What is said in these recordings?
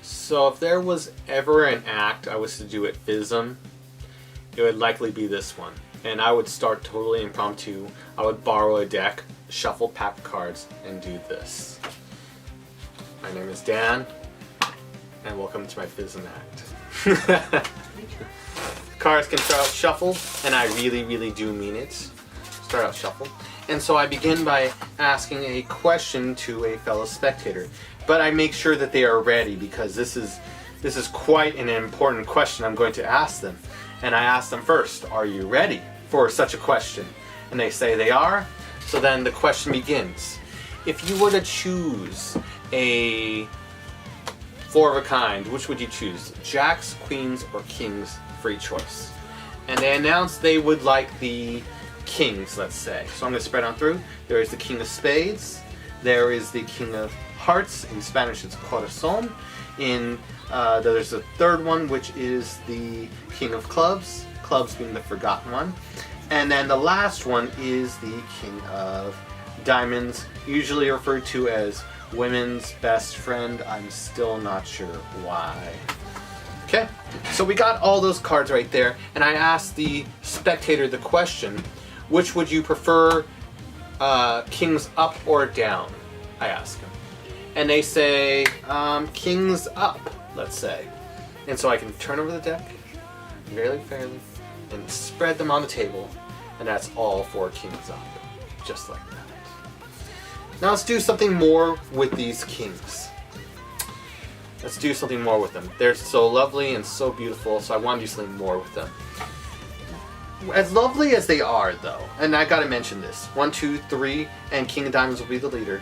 So if there was ever an act I was to do at FISM, it would likely be this one. And I would start totally impromptu. I would borrow a deck, shuffle pack cards, and do this. My name is Dan, and welcome to my FISM act. Cards can start out shuffled, and I really do mean it. Start out shuffled. And so I begin by asking a question to a fellow spectator. But I make sure that they are ready, because this is quite an important question I'm going to ask them. And I ask them first, are you ready for such a question? And they say they are. So then the question begins. If you were to choose a four of a kind, which would you choose? Jacks, queens, or kings? Free choice. And they announced they would like the kings, let's say. So I'm going to spread on through. There is the king of spades. There is the king of hearts. In Spanish it's corazón. There's a third one, which is the king of clubs. Clubs being the forgotten one. And then the last one is the king of diamonds, usually referred to as women's best friend. I'm still not sure why. Okay, so we got all those cards right there, and I asked the spectator the question, which would you prefer, kings up or down? I ask them. And they say, kings up, let's say. And so I can turn over the deck, fairly, and spread them on the table, and that's all four kings up, just like that. Now let's do something more with these kings. Let's do something more with them. They're so lovely and so beautiful, so I want to do something more with them. As lovely as they are, though, and I gotta mention this, 1, 2, 3, and king of diamonds will be the leader.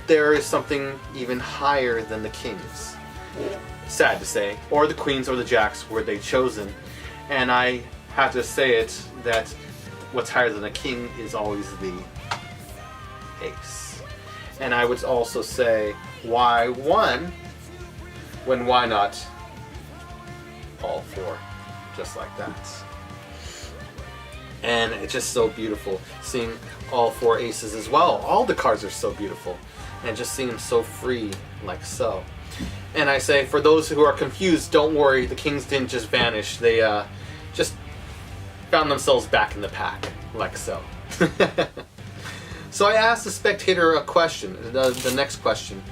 There is something even higher than the kings. Sad to say, or the queens or the jacks were they chosen. And I have to say it, that what's higher than a king is always the ace. And I would also say, why one, when why not all four, just like that. And it's just so beautiful seeing all four aces as well. All the cards are so beautiful, and just seeing them so free, like so. And I say, for those who are confused, don't worry, the kings didn't just vanish. They just found themselves back in the pack, like so. So I asked the spectator a question, the next question,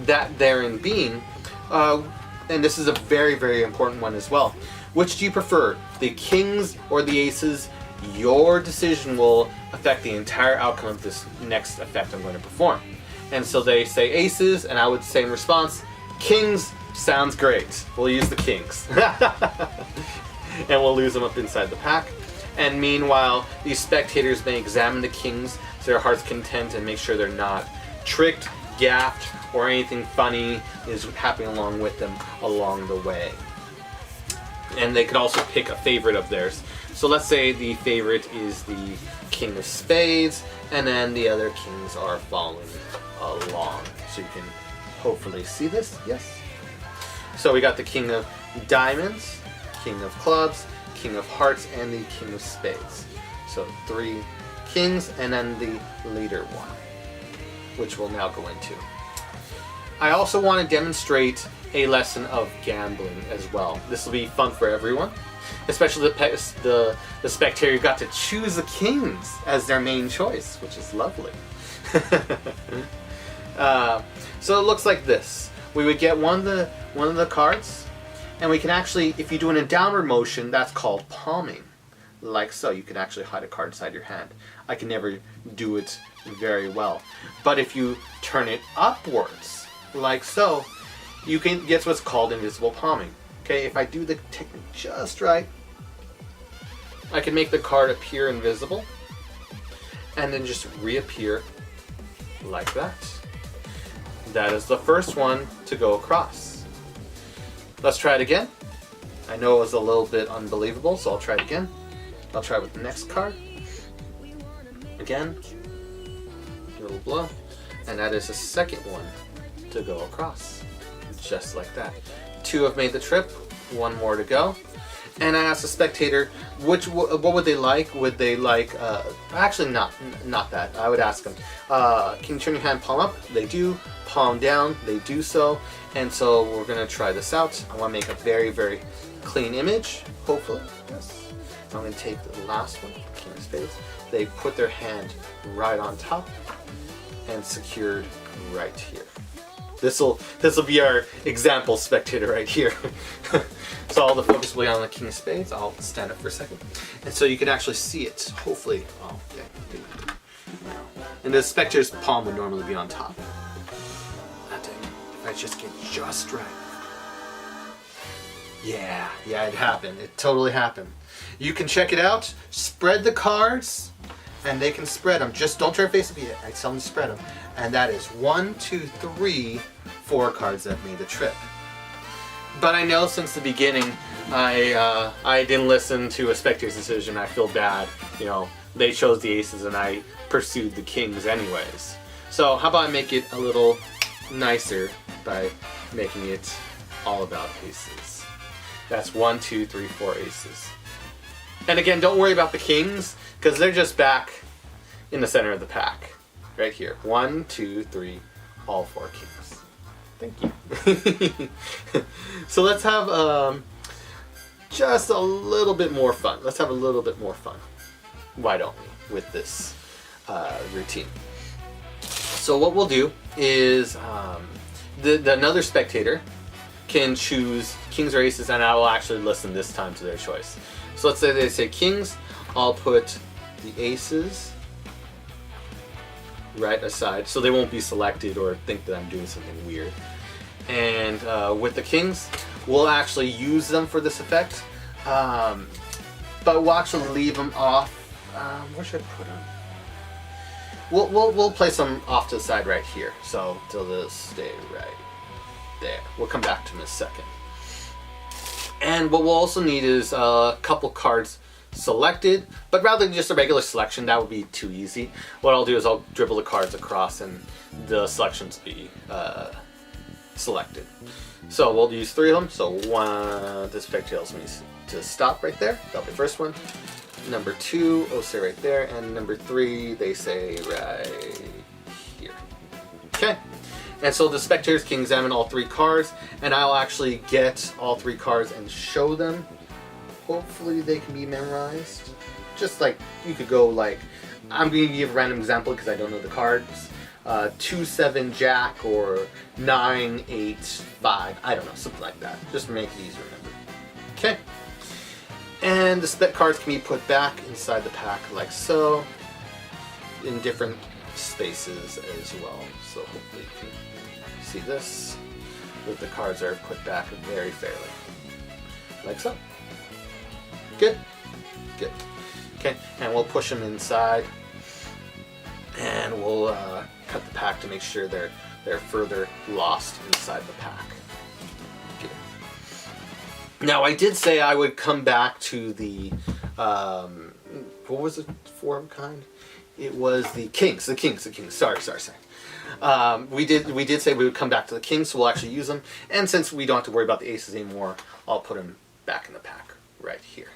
that therein being, and this is a very important one as well. Which do you prefer, the kings or the aces? Your decision will affect the entire outcome of this next effect I'm going to perform. And so they say aces, and I would say in response, kings sounds great. We'll use the kings. And we'll lose them up inside the pack. And meanwhile, these spectators may examine the kings to their heart's content and make sure they're not tricked, gaffed, or anything funny is happening along with them along the way. And they could also pick a favorite of theirs. So let's say the favorite is the king of spades, and then the other kings are following along. So you can hopefully see this, yes? So we got the king of diamonds, king of clubs, king of hearts, and the king of spades. So 3 kings, and then the leader one, which we'll now go into. I also want to demonstrate a lesson of gambling as well. This will be fun for everyone, especially the spectator who got to choose the kings as their main choice, which is lovely. So it looks like this. We would get one of the cards, and we can actually, if you do it in a downward motion, that's called palming, like so. You can actually hide a card inside your hand. I can never do it very well, but if you turn it upwards, like so, you can get what's called invisible palming. Okay, if I do the technique just right, I can make the card appear invisible and then just reappear like that. That is the first one to go across. Let's try it again. I know it was a little bit unbelievable, so I'll try it again. I'll try with the next card. Again, a little blow, and that is the second one to go across, just like that. 2 have made the trip, 1 more to go. and I asked the spectator what would they like. Would they like actually not that. I would ask them, can you turn your hand palm up? They do. Palm down. They do so. And so we're gonna try this out. I want to make a very, very clean image. Hopefully, yes. I'm gonna take the last one, King of Spades. They put their hand right on top and secured right here. This'll be our example spectator right here. So all the focus will be on the King of Spades. I'll stand up for a second. And so you can actually see it, hopefully. Oh, yeah. And the spectator's palm would normally be on top. If I just get just right. Yeah, it happened. It totally happened. You can check it out. Spread the cards, and they can spread them. Just don't turn face up yet. I tell them to spread them. And that is 1, 2, 3, 4 cards that made the trip. But I know since the beginning, I didn't listen to a spectator's decision. I feel bad. You know, they chose the aces and I pursued the kings anyways. So how about I make it a little nicer by making it all about aces. That's 1, 2, 3, 4 aces. And again, don't worry about the kings because they're just back in the center of the pack. Right here. 1, 2, 3, all 4 kings. Thank you. So let's have just a little bit more fun. Let's have a little bit more fun. Why don't we? With this routine. So what we'll do is another spectator can choose kings or aces, and I will actually listen this time to their choice. So let's say they say kings. I'll put the aces right aside so they won't be selected or think that I'm doing something weird. And with the kings, we'll actually use them for this effect, but we'll actually leave them off. Where should I put them? We'll place them off to the side right here, so they'll stay right there. We'll come back to them in a second. And what we'll also need is a couple cards selected, but rather than just a regular selection, that would be too easy. What I'll do is I'll dribble the cards across and the selections be selected. So we'll use 3 of them. So one, the spectator tells me to stop right there. That'll be the first one. Number 2, oh, say right there. And number 3, they say right here. Okay. And so the spectators can examine all 3 cards, and I'll actually get all 3 cards and show them. Hopefully they can be memorized. Just like, you could go like, I'm going to give a random example because I don't know the cards. 2, 7, Jack, or 9, 8, 5. I don't know, something like that. Just to make it easy to remember. Okay. And the spec cards can be put back inside the pack like so, in different spaces as well. So hopefully you can see this, that the cards are put back very fairly. Like so. Good? Good. Okay, and we'll push them inside, and we'll cut the pack to make sure they're further lost inside the pack. Okay. Now I did say I would come back to the what was it, 4 of a kind? It was the kings. Sorry. We did say we would come back to the kings, so we'll actually use them. And since we don't have to worry about the aces anymore, I'll put them back in the pack right here.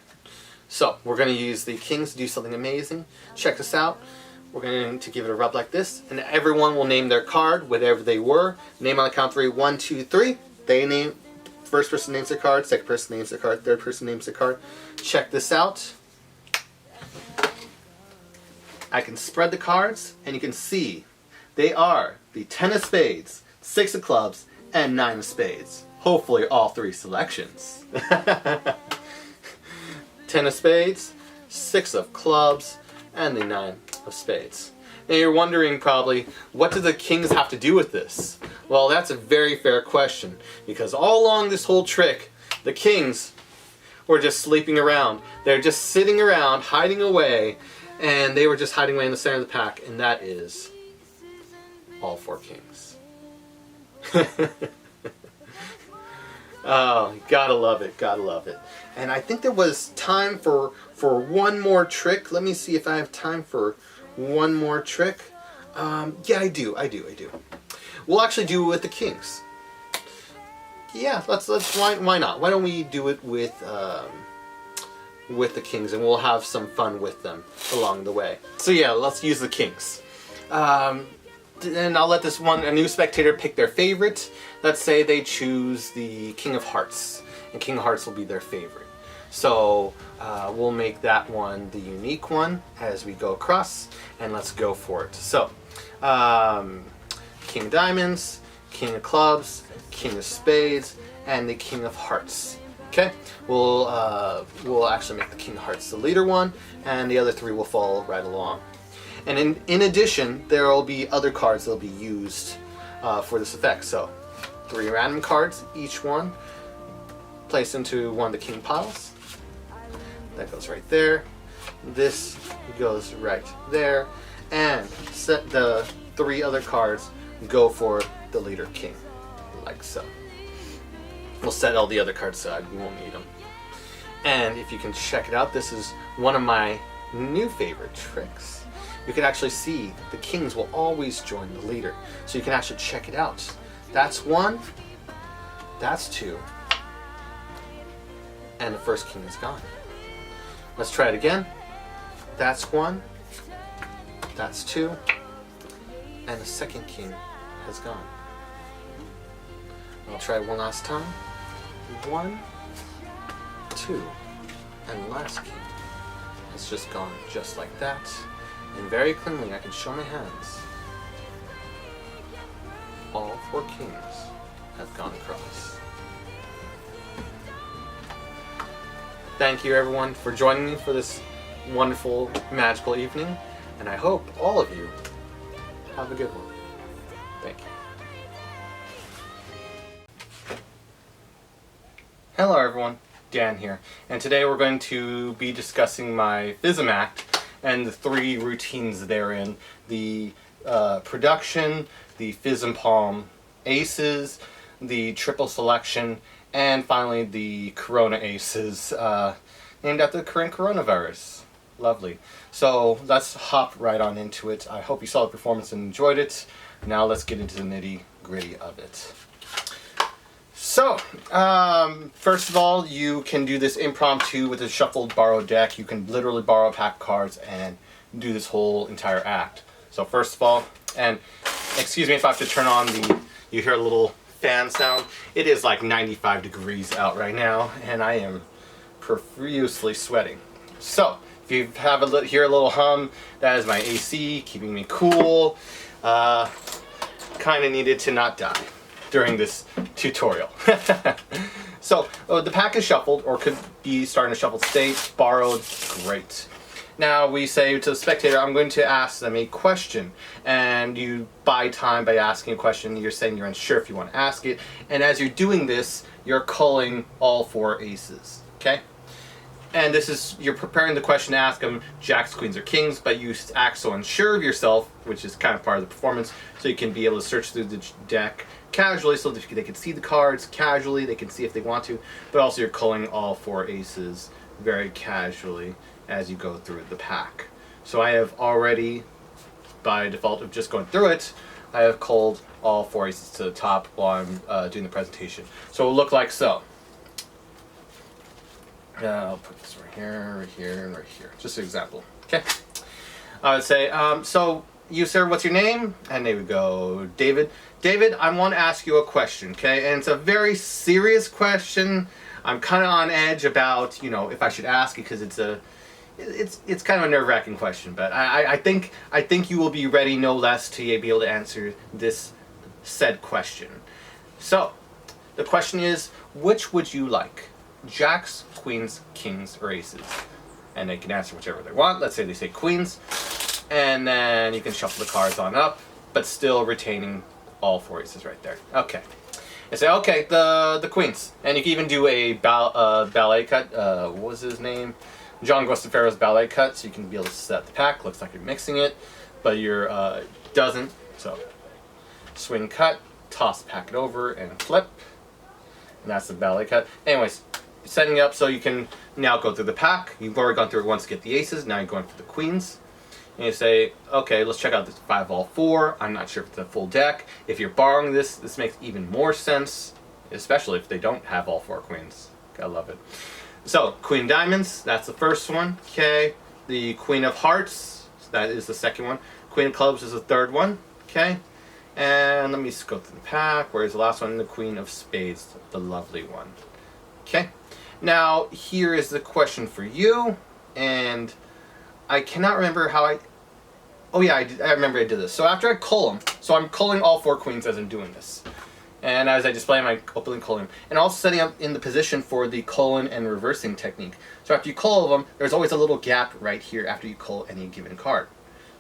So we're going to use the kings to do something amazing. Check this out. We're going to give it a rub like this, and everyone will name their card, whatever they were. Name on the count of 3. 1, 2, 3. They name. First person names their card. Second person names their card. Third person names their card. Check this out. I can spread the cards, and you can see they are the 10 of spades, 6 of clubs, and 9 of spades. Hopefully all 3 selections. 10 of spades, 6 of clubs, and the 9 of spades. Now you're wondering probably, what do the kings have to do with this? Well, that's a very fair question, because all along this whole trick, the kings were just sleeping around. They're just sitting around, hiding away, and they were just hiding away in the center of the pack, and that is all 4 kings. Oh, gotta love it, gotta love it. And I think there was time for one more trick. Let me see if I have time for one more trick. Yeah, I do. We'll actually do it with the kings. Yeah, let's why not? Why don't we do it with with the kings, and we'll have some fun with them along the way. So yeah, let's use the kings. And I'll let a new spectator pick their favorite. Let's say they choose the King of Hearts, and King of Hearts will be their favorite. So we'll make that one the unique one as we go across, and let's go for it. So King of Diamonds, King of Clubs, King of Spades, and the King of Hearts. Okay, we'll actually make the King of Hearts the leader one, and the other three will follow right along. And in addition, there will be other cards that will be used for this effect. So 3 random cards, each one placed into one of the king piles. That goes right there. This goes right there, and set the 3 other cards go for the leader king, like so. We'll set all the other cards aside, we won't need them. And if you can check it out, this is one of my new favorite tricks. You can actually see the kings will always join the leader. So you can actually check it out. That's 1, that's 2, and the first king is gone. Let's try it again. That's 1, that's 2, and the second king has gone. I'll try one last time. 1, 2, and the last king has just gone just like that. And very cleanly, I can show my hands. All 4 kings have gone across. Thank you everyone for joining me for this wonderful, magical evening, and I hope all of you have a good one. Thank you. Hello everyone, Dan here, and today we're going to be discussing my FISM act and the 3 routines therein: the production, the FISM palm aces, the triple selection, and finally the Corona aces, named after the current coronavirus. Lovely. So let's hop right on into it. I hope you saw the performance and enjoyed it. Now let's get into the nitty-gritty of it. So, first of all, you can do this impromptu with a shuffled borrowed deck. You can literally borrow a pack of cards and do this whole entire act. So first of all, and excuse me if I have to turn on you hear a little fan sound. It is like 95 degrees out right now, and I am profusely sweating. So, if you have hear a little hum, that is my AC keeping me cool. Kind of needed to not die during this tutorial. So the pack is shuffled, or could be starting a shuffled state, borrowed, great. Now we say to the spectator, I'm going to ask them a question, and you buy time by asking a question. You're saying you're unsure if you want to ask it, and as you're doing this, you're culling all 4 aces, okay? And this is, you're preparing the question to ask them jacks, queens, or kings, but you act so unsure of yourself, which is kind of part of the performance, so you can be able to search through the deck casually, so that they can see the cards casually, they can see if they want to, but also you're culling all 4 aces very casually as you go through the pack. So I have already, by default of just going through it, I have culled all 4 aces to the top while I'm doing the presentation. So it will look like so. I'll put this right here, and right here. Just an example. Okay. I would say, so you sir, what's your name? And they would go, David. David, I want to ask you a question, okay? And it's a very serious question. I'm kind of on edge about, you know, if I should ask it, because it's kind of a nerve-wracking question. But I think you will be ready, no less, to be able to answer this said question. So the question is, which would you like? Jacks, queens, kings, or aces? And they can answer whichever they want. Let's say they say queens, and then you can shuffle the cards on up, but still retaining all 4 aces right there. Okay. And say, okay, the queens. And you can even do a ballet cut. What was his name? John Guastaferro's ballet cut, so you can be able to set the pack. Looks like you're mixing it, but you're doesn't. So swing cut, toss the packet over, and flip. And that's the ballet cut. Anyways, setting up so you can now go through the pack. You've already gone through it once to get the aces. Now you're going for the queens. And you say, okay, let's check out this 5 all 4. I'm not sure if it's a full deck. If you're borrowing this makes even more sense, especially if they don't have all 4 queens. I love it. So, Queen of Diamonds, that's the first one. Okay. The Queen of Hearts, that is the second one. Queen of Clubs is the third one. Okay. And let me just go through the pack. Where's the last one? The Queen of Spades, the lovely one. Okay. Now, here is the question for you. And I cannot remember how I... Oh yeah, I remember I did this. So after I cull them, so I'm culling all 4 queens as I'm doing this. And as I display them, I openly cull them. And also setting up in the position for the culling and reversing technique. So after you cull them, there's always a little gap right here after you cull any given card.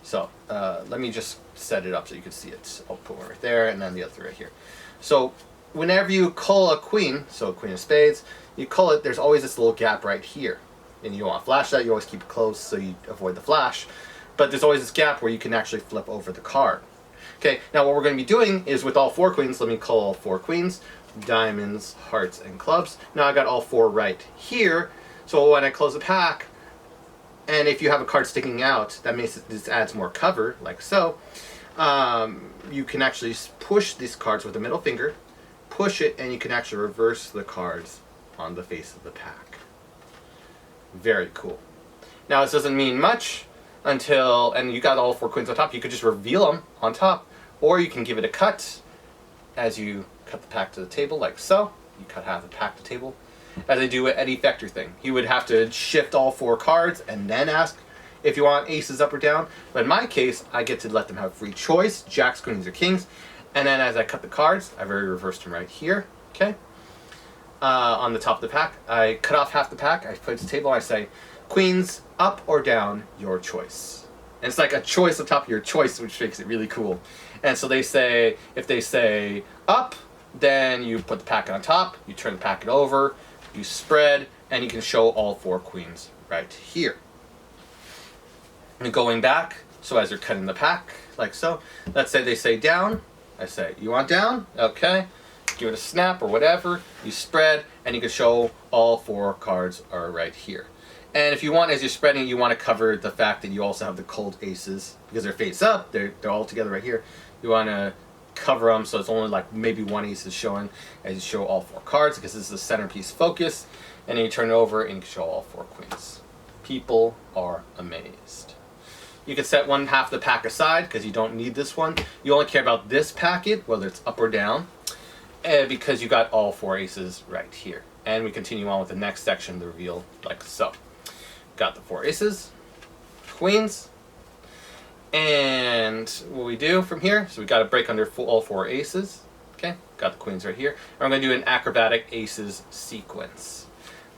So let me just set it up so you can see it. I'll put one right there and then the other right here. So whenever you cull a queen, so Queen of Spades, you cull it, there's always this little gap right here. And you don't want to flash that, you always keep it close so you avoid the flash. But there's always this gap where you can actually flip over the card. Okay, now what we're going to be doing is with all 4 queens, let me cull all 4 queens, diamonds, hearts, and clubs. Now I got all 4 right here, so when I close the pack, and if you have a card sticking out, that makes it, this adds more cover, like so. You can actually push these cards with the middle finger, push it, and you can actually reverse the cards on the face of the pack. Very cool. Now this doesn't mean much until, and you got all 4 queens on top, you could just reveal them on top. Or you can give it a cut as you cut the pack to the table, like so. You cut half the pack to the table. As I do with Eddie Fector thing. You would have to shift all 4 cards and then ask if you want aces up or down. But in my case, I get to let them have free choice, jacks, queens, or kings. And then as I cut the cards, I've already reversed them right here, okay? On the top of the pack, I cut off half the pack, I put it to the table, I say, queens, up or down, your choice. And it's like a choice on top of your choice, which makes it really cool. And so they say, if they say up, then you put the packet on top, you turn the packet over, you spread, and you can show all 4 queens right here. And going back, so as you're cutting the pack, like so, let's say they say down, I say, you want down? Okay. Give it a snap or whatever, you spread, and you can show all 4 cards are right here. And if you want, as you're spreading, you want to cover the fact that you also have the cold aces, because they're face up, they're all together right here. You want to cover them so it's only like maybe 1 ace is showing as you show all 4 cards, because this is the centerpiece focus. And then you turn it over and you can show all 4 queens. People are amazed. You can set one half of the pack aside because you don't need this one. You only care about this packet, whether it's up or down, because you got all 4 aces right here. And we continue on with the next section, the reveal, like so. Got the 4 aces, queens, and what we do from here, so we got to break under all 4 aces. Okay, got the queens right here. And we're going to do an acrobatic aces sequence.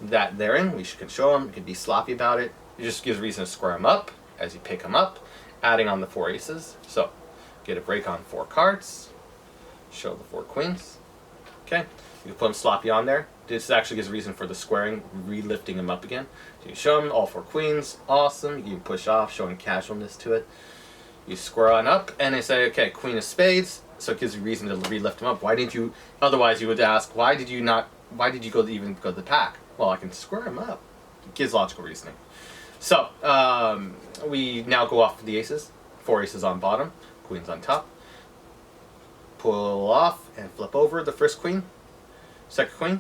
That therein, we can show them, we can be sloppy about it. It just gives reason to square them up as you pick them up, adding on the 4 aces. So, get a break on 4 cards, show the 4 queens. Okay, you can put them sloppy on there. This actually gives reason for the squaring, re-lifting them up again. So you show them all 4 queens, awesome. You can push off, showing casualness to it. You square on up, and they say, okay, Queen of Spades. So it gives you reason to re-lift them up. Why didn't you? Otherwise, you would ask, why did you even go to the pack? Well, I can square them up. It gives logical reasoning. So we now go off the aces. 4 aces on bottom, queens on top. Pull off and flip over the first queen, second queen,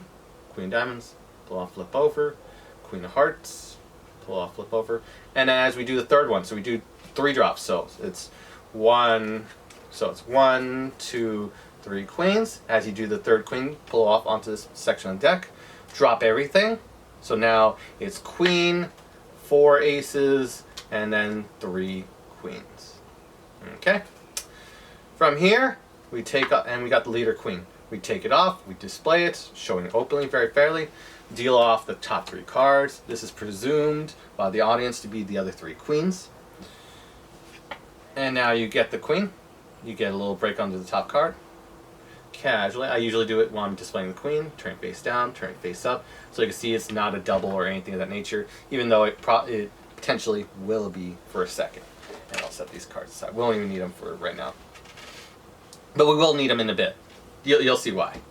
Queen of Diamonds, pull off, flip over, Queen of Hearts, pull off, flip over, and then as we do the third one, so we do 3 drops, so it's 1, 2, 3 queens. As you do the third queen, pull off onto this section of the deck, drop everything, so now it's queen, 4 aces, and then 3 queens. Okay? From here, we take up, and we got the leader queen. We take it off, we display it, showing it openly, very fairly, deal off the top 3 cards. This is presumed by the audience to be the other 3 queens. And now you get the queen. You get a little break under the top card. Casually, I usually do it while I'm displaying the queen, turn it face down, turn it face up, so you can see it's not a double or anything of that nature, even though it potentially will be for a second. And I'll set these cards aside. We don't even need them for right now. But we will need them in a bit. You'll see why.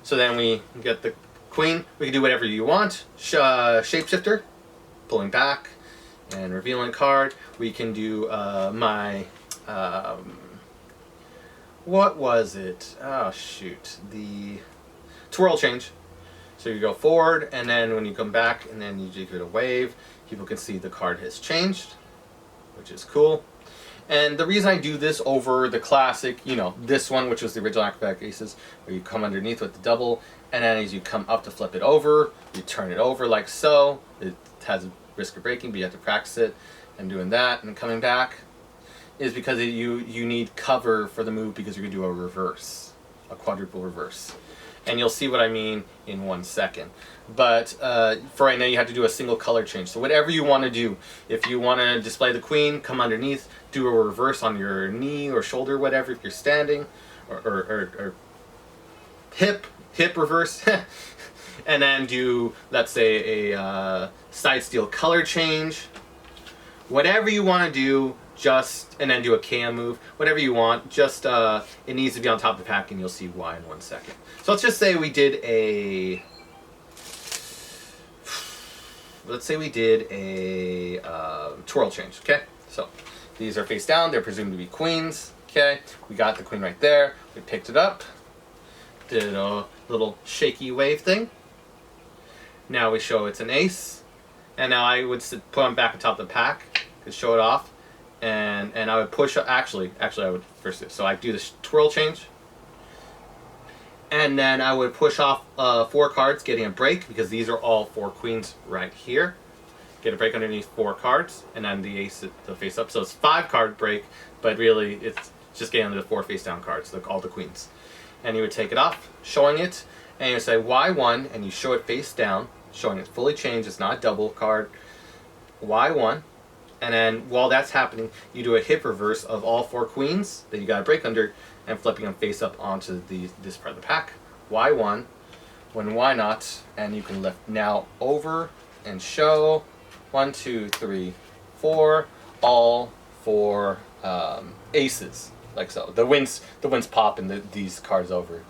So then we get the queen. We can do whatever you want. Shapeshifter, pulling back and revealing a card. We can do what was it? Oh shoot, the twirl change. So you go forward, and then when you come back, and then you give it a wave, people can see the card has changed, which is cool. And the reason I do this over the classic, you know, this one, which was the original acrobatic aces, where you come underneath with the double, and then as you come up to flip it over, you turn it over like so. It has a risk of breaking, but you have to practice it, and doing that and coming back, is because you need cover for the move, because you're going to do a reverse, a quadruple reverse. And you'll see what I mean in 1 second. But for right now, you have to do a single color change. So whatever you want to do, if you want to display the queen, come underneath, do a reverse on your knee or shoulder, whatever, if you're standing, or hip reverse, and then do, let's say, a side steal color change. Whatever you want to do, and then do a KM move, whatever you want, just it needs to be on top of the pack, and you'll see why in 1 second. So let's just say we did a twirl change, okay? So these are face down, they're presumed to be queens, okay? We got the queen right there, we picked it up, did a little shaky wave thing. Now we show it's an ace, and now I would put them back on top of the pack, to show it off. And I would push, actually I would first do, so I do this twirl change, and then I would push off 4 cards, getting a break, because these are all 4 queens right here. Get a break underneath 4 cards, and then the ace, the face up. So it's 5 card break, but really it's just getting under the 4 face down cards, all the queens. And you would take it off, showing it, and you would say Y1, and you show it face down, showing it fully changed, it's not a double card, Y1. And then while that's happening, you do a hip reverse of all 4 queens that you got a break under, and flipping them face up onto this part of the pack. Y1, when Y not, and you can lift now over and show 1, 2, 3, 4, all 4 aces, like so. The wins pop and these cards over.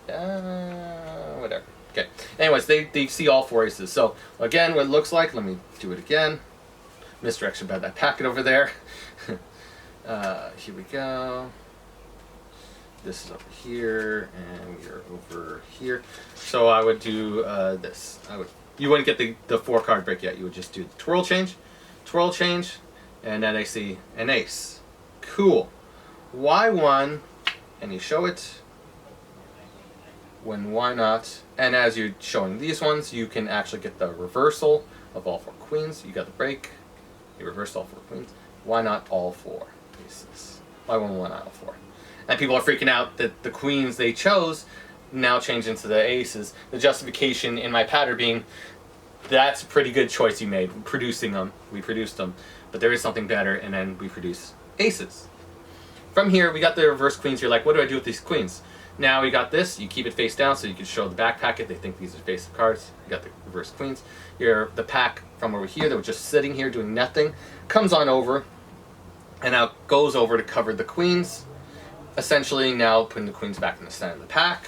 Whatever. Okay. Anyways, they see all 4 aces. So again, what it looks like. Let me do it again. Misdirection about that packet over there. Here we go. This is over here, and we are over here. So I would do this. You wouldn't get the 4 card break yet. You would just do the twirl change, and then I see an ace. Cool. Y1, and you show it. When Y not, and as you're showing these ones, you can actually get the reversal of all 4 queens. You got the break. You reversed all 4 queens. Why not all 4 aces? Y1, why not all 4? And people are freaking out that the queens they chose now change into the aces. The justification in my pattern being, that's a pretty good choice you made, producing them. We produced them, but there is something better, and then we produce aces. From here, we got the reverse queens. You're like, what do I do with these queens? Now we got this. You keep it face down so you can show the back packet. They think these are face up cards. You got the reverse queens. The pack from over here that was just sitting here doing nothing comes on over, and now goes over to cover the queens. Essentially now putting the queens back in the center of the pack.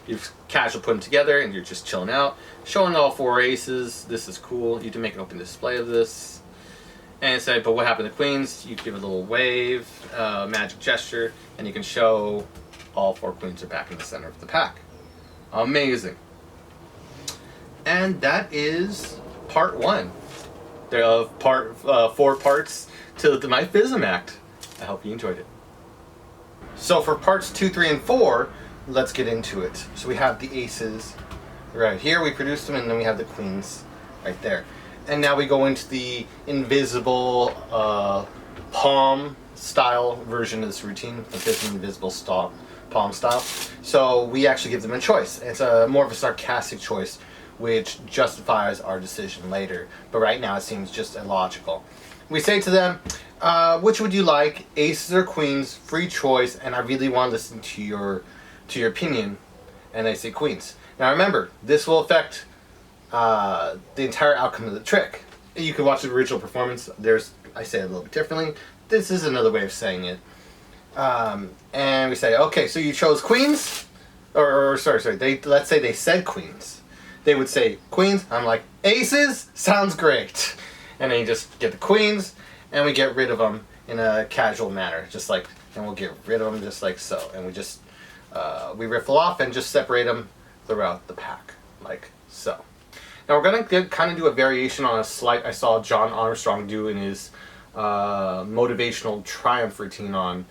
You've casual put them together, and you're just chilling out, showing all 4 aces. This is cool. You can make an open display of this. And say, but what happened to queens? You give a little wave, magic gesture, and you can show all 4 queens are back in the center of the pack. Amazing. And that is part 1 of 4 parts to my FISM act. I hope you enjoyed it. So for parts 2, 3, and 4, let's get into it. So we have the aces right here. We produced them, and then we have the queens right there. And now we go into the invisible palm style version of this routine, the FISM invisible palm style. So we actually give them a choice. It's more of a sarcastic choice, which justifies our decision later. But right now it seems just illogical. We say to them, which would you like, aces or queens, free choice, and I really want to listen to your opinion. And they say queens. Now remember, this will affect the entire outcome of the trick. You can watch the original performance. I say it a little bit differently. This is another way of saying it. And we say, okay, so you chose queens? Sorry. Let's say they said queens. They would say queens. I'm like, aces? Sounds great. And then you just get the queens, and we get rid of them in a casual manner. And we'll get rid of them just like so. And we riffle off and just separate them throughout the pack. like so. Now we're going to kind of do a variation on a slight I saw John Armstrong do in his motivational triumph routine on,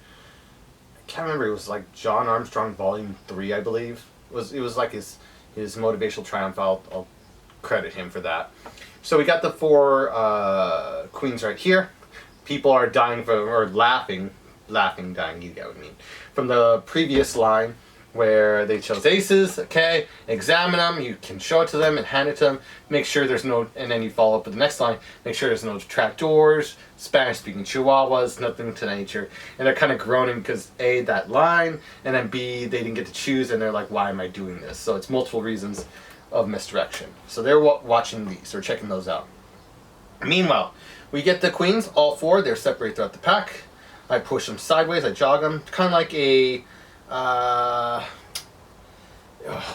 I can't remember, it was like John Armstrong Volume 3, I believe. It was like his motivational triumph. I'll credit him for that. So we got the 4 queens right here. People are dying or laughing, dying, you get what I mean. From the previous line where they chose aces, okay, examine them, you can show it to them and hand it to them, make sure there's no, and then you follow up with the next line, make sure there's no trapdoors, Spanish-speaking chihuahuas, nothing to nature. And they're kind of groaning because A, that line, and then B, they didn't get to choose, and they're like, why am I doing this? So it's multiple reasons of misdirection. So they're watching these, or checking those out. Meanwhile, we get the queens, all 4, they're separated throughout the pack. I push them sideways, I jog them, kind of like a,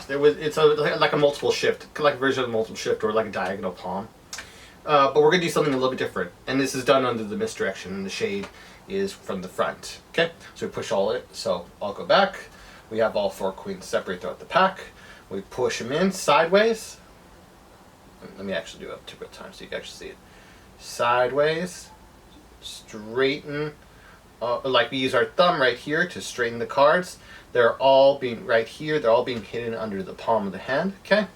it's like a multiple shift, like a version of a multiple shift, or like a diagonal palm. But we're going to do something a little bit different, and this is done under the misdirection, and the shade is from the front. Okay, so we push all it, so I'll go back. We have all 4 queens separated throughout the pack. We push them in sideways. Let me actually do it 2 at a time so you can actually see it. Sideways, straighten, like we use our thumb right here to straighten the cards. They're all being right here, they're all being hidden under the palm of the hand, okay?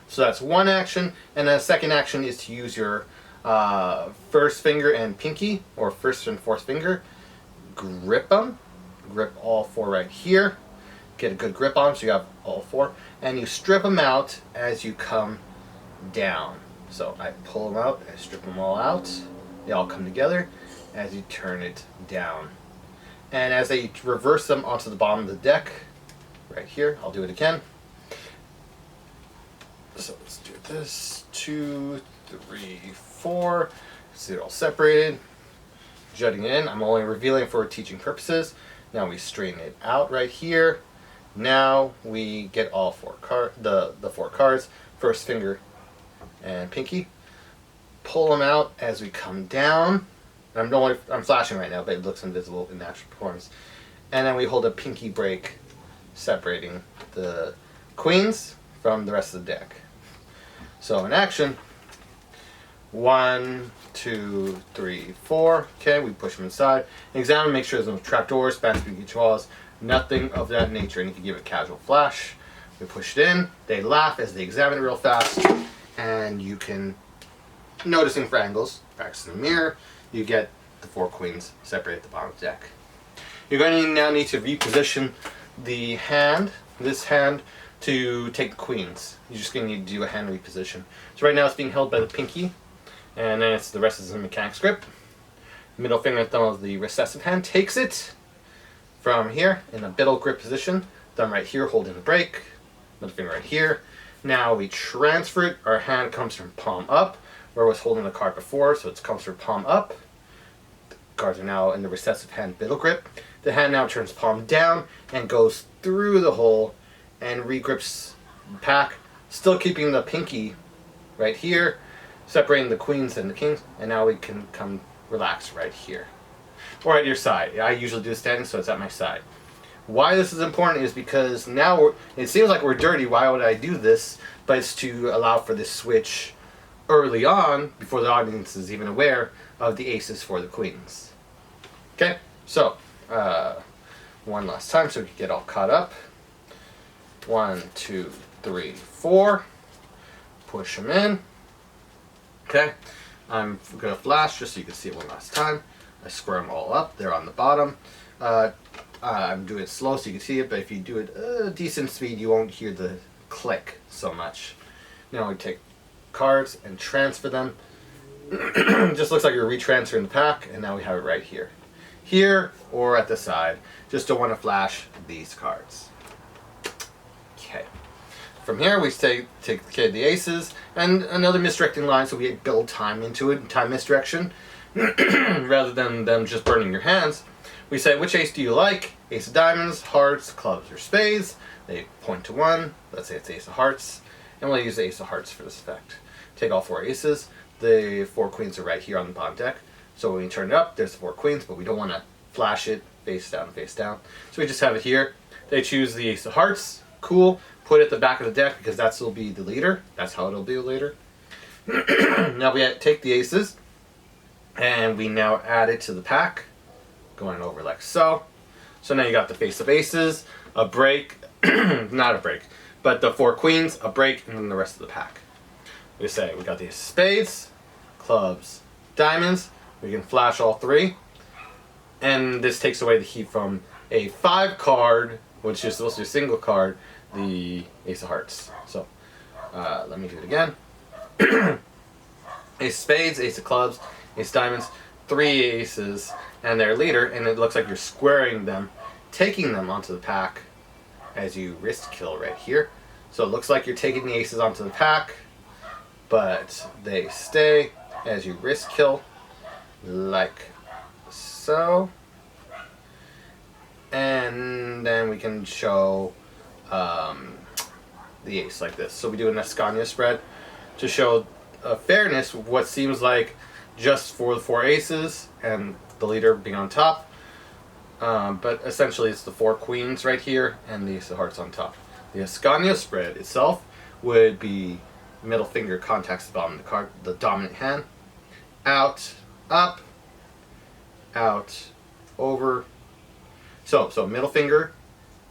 So that's one action, and then the second action is to use your first finger and pinky, or first and fourth finger, grip them, grip all 4 right here, get a good grip on them so you have all 4, and you strip them out as you come down. So I pull them out, I strip them all out, they all come together as you turn it down. And as I reverse them onto the bottom of the deck, right here, I'll do it again. So let's do this, 2, 3, 4, see they're all separated, jutting in. I'm only revealing for teaching purposes. Now we straighten it out right here. Now we get all 4 the 4 cards, first finger and pinky, pull them out as we come down. I'm flashing right now, but it looks invisible in actual performance. And then we hold a pinky break, separating the queens from the rest of the deck. So in action, 1, 2, 3, 4. Okay, we push them inside. Examine, make sure there's no trapdoors, Spanish-speaking chihuahuas, nothing of that nature. And you can give it a casual flash. We push it in. They laugh as they examine it real fast, and you can, noticing for angles, practice in the mirror. You get the 4 queens separated at the bottom of the deck. You're going to now need to reposition the hand, this hand, to take the queens. You're just going to need to do a hand reposition. So right now it's being held by the pinky, and then the rest is a mechanic's grip. Middle finger and thumb of the recessive hand takes it from here in a middle grip position. Thumb right here holding the break, middle finger right here. Now we transfer it. Our hand comes from palm up, where it was holding the card before, so it comes from palm up. The cards are now in the recessive hand middle grip. The hand now turns palm down and goes through the hole and regrips the pack, still keeping the pinky right here, separating the queens and the kings, and now we can come relax right here. Or at your side. I usually do standing, so it's at my side. Why this is important is because now it seems like we're dirty. Why would I do this? But it's to allow for this switch early on, before the audience is even aware of the aces for the queens. Okay, so one last time so we can get all caught up. 1, 2, 3, 4. Push them in. Okay, I'm going to flash just so you can see it one last time. I square them all up. They're on the bottom. I'm doing it slow so you can see it, but if you do it a decent speed, you won't hear the click so much. Now we take cards and transfer them. Just looks like you're retransferring the pack, and now we have it right here. Here or at the side. Just don't want to flash these cards. Okay. From here we take the aces, and another misdirecting line, so we build time into it, time misdirection. Rather than them just burning your hands, we say, which ace do you like? Ace of diamonds, hearts, clubs, or spades. They point to one. Let's say it's ace of hearts. And we'll use the ace of hearts for this effect. Take all 4 aces. The 4 queens are right here on the bottom deck. So when we turn it up, there's the 4 queens, but we don't want to flash it face down, face down. So we just have it here. They choose the ace of hearts. Cool. put it at the back of the deck because that's will be the leader. That's how it'll be later. Now we take the aces and we now add it to the pack, going over like so. So now you got the face of aces, a break, not a break, but the 4 queens, a break, and then the rest of the pack. We say we got these spades, clubs, diamonds. We can flash all 3. And this takes away the heat from a 5 card, which is supposed to be a single card, the ace of hearts. So let me do it again. Ace of spades, ace of clubs, ace of diamonds, 3 aces, and their leader, and it looks like you're squaring them, taking them onto the pack as you wrist kill right here. So it looks like you're taking the aces onto the pack, but they stay as you wrist kill, like so. And then we can show the ace like this. So we do an Ascania spread to show fairness of what seems like just for the 4 aces and the leader being on top. But essentially it's the 4 queens right here and the ace of hearts on top. The Ascania spread itself would be middle finger contacts the bottom of the card, the dominant hand. Out, up, out, over. So middle finger,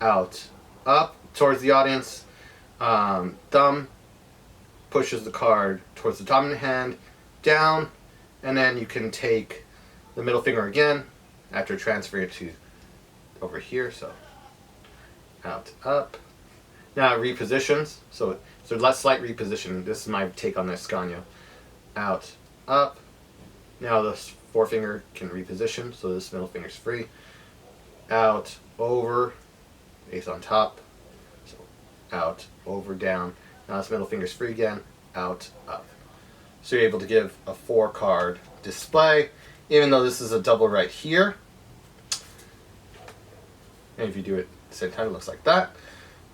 out, up towards the audience. Thumb pushes the card towards the dominant hand, down, and then you can take the middle finger again after transferring it to over here. So out, up. Now it repositions. So less slight reposition. This is my take on the Ascania. Out, up. Now this forefinger can reposition, so this middle finger's free. Out, over, ace on top. So out, over, down. Now this middle finger's free again. Out, up. So you're able to give a 4 card display, even though this is a double right here. And if you do it at the same time, it looks like that.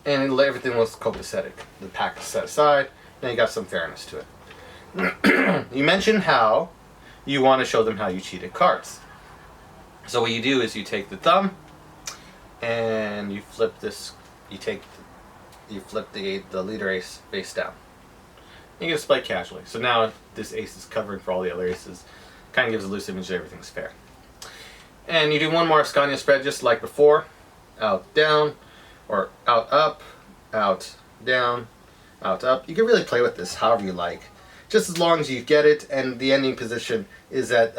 And everything looks copacetic. The pack is set aside. Now you got some fairness to it. You mentioned how you want to show them how you cheated cards. So what you do is you take the thumb and you flip this. You flip the leader ace face down. You can display casually. So now this ace is covering for all the other aces. Kind of gives a loose image that everything's fair. And you do one more Ascania spread just like before. Out, down, or out, up, out, down, out, up. You can really play with this however you like. Just as long as you get it, and the ending position is that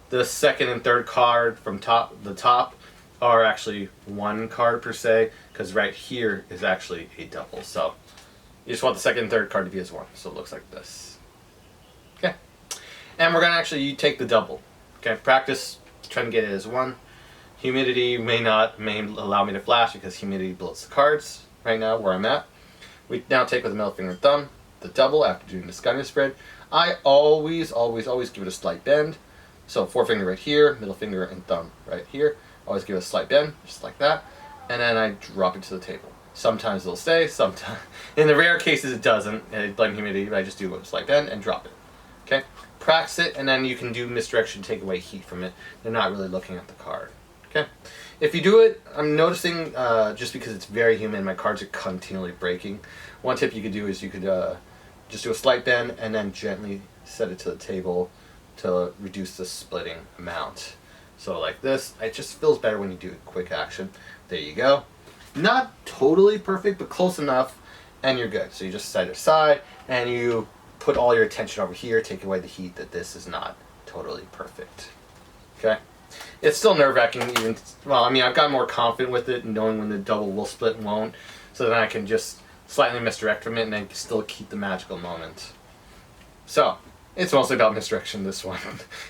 the second and third card from the top are actually 1 card per se, because right here is actually a double. So you just want the second and third card to be as 1. So it looks like this. Okay. And we're going to you take the double. Okay, practice trying to get it as 1. Humidity may allow me to flash because humidity builds the cards right now where I'm at. We now take with the middle finger and thumb the double after doing the Ascania spread. I always give it a slight bend. So forefinger right here, middle finger and thumb right here. Always give it a slight bend, just like that. And then I drop it to the table. Sometimes it'll stay, sometimes. In the rare cases it doesn't. I blame humidity, but I just do a slight bend and drop it. Okay? Practice it, and then you can do misdirection, take away heat from it. They're not really looking at the card. Okay, if you do it, I'm noticing just because it's very humid, my cards are continually breaking. One tip you could do is you could just do a slight bend and then gently set it to the table to reduce the splitting amount. So like this, it just feels better when you do a quick action. There you go. Not totally perfect, but close enough, and you're good. So you just set it aside and you put all your attention over here, take away the heat that this is not totally perfect. Okay. It's still nerve-wracking even, well, I mean, I've gotten more confident with it, knowing when the double will split and won't, so then I can just slightly misdirect from it and then still keep the magical moment. So, it's mostly about misdirection, this one,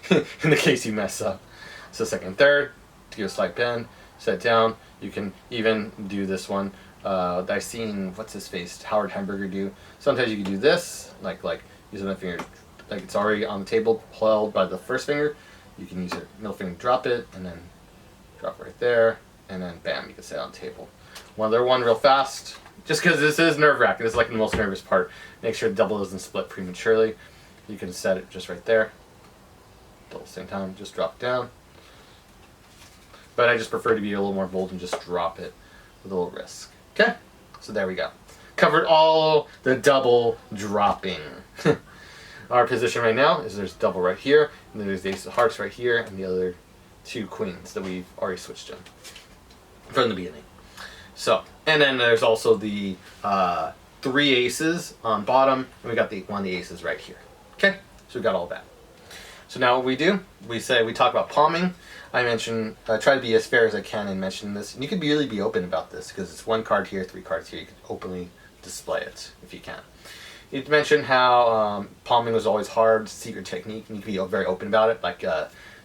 in the case you mess up. So second, third, to give a slight bend, set down. You can even do this one. I've seen, what's his face, Howard Hamburger do. Sometimes you can do this, like using the finger, like it's already on the table, held by the first finger. You can use your middle finger, drop it, and then drop it right there, and then bam, you can set it on the table. One other one real fast, just because this is nerve-wracking, this is like the most nervous part. Make sure the double doesn't split prematurely. You can set it just right there. Double at the same time, just drop it down. But I just prefer to be a little more bold and just drop it with a little risk. Okay, So there we go. Covered all the double dropping. Our position right now is there's double right here, and then there's the ace of hearts right here, and the other two queens that we've already switched in from the beginning. So, and then there's also the 3 aces on bottom, and we got one of the aces right here. Okay, so we got all that. So now what we do, we talk about palming. I mentioned, try to be as fair as I can in mentioning this. And you can really be open about this because it's 1 card here, 3 cards here. You can openly display it if you can. You mentioned how palming was always hard, secret technique, and you can be very open about it, like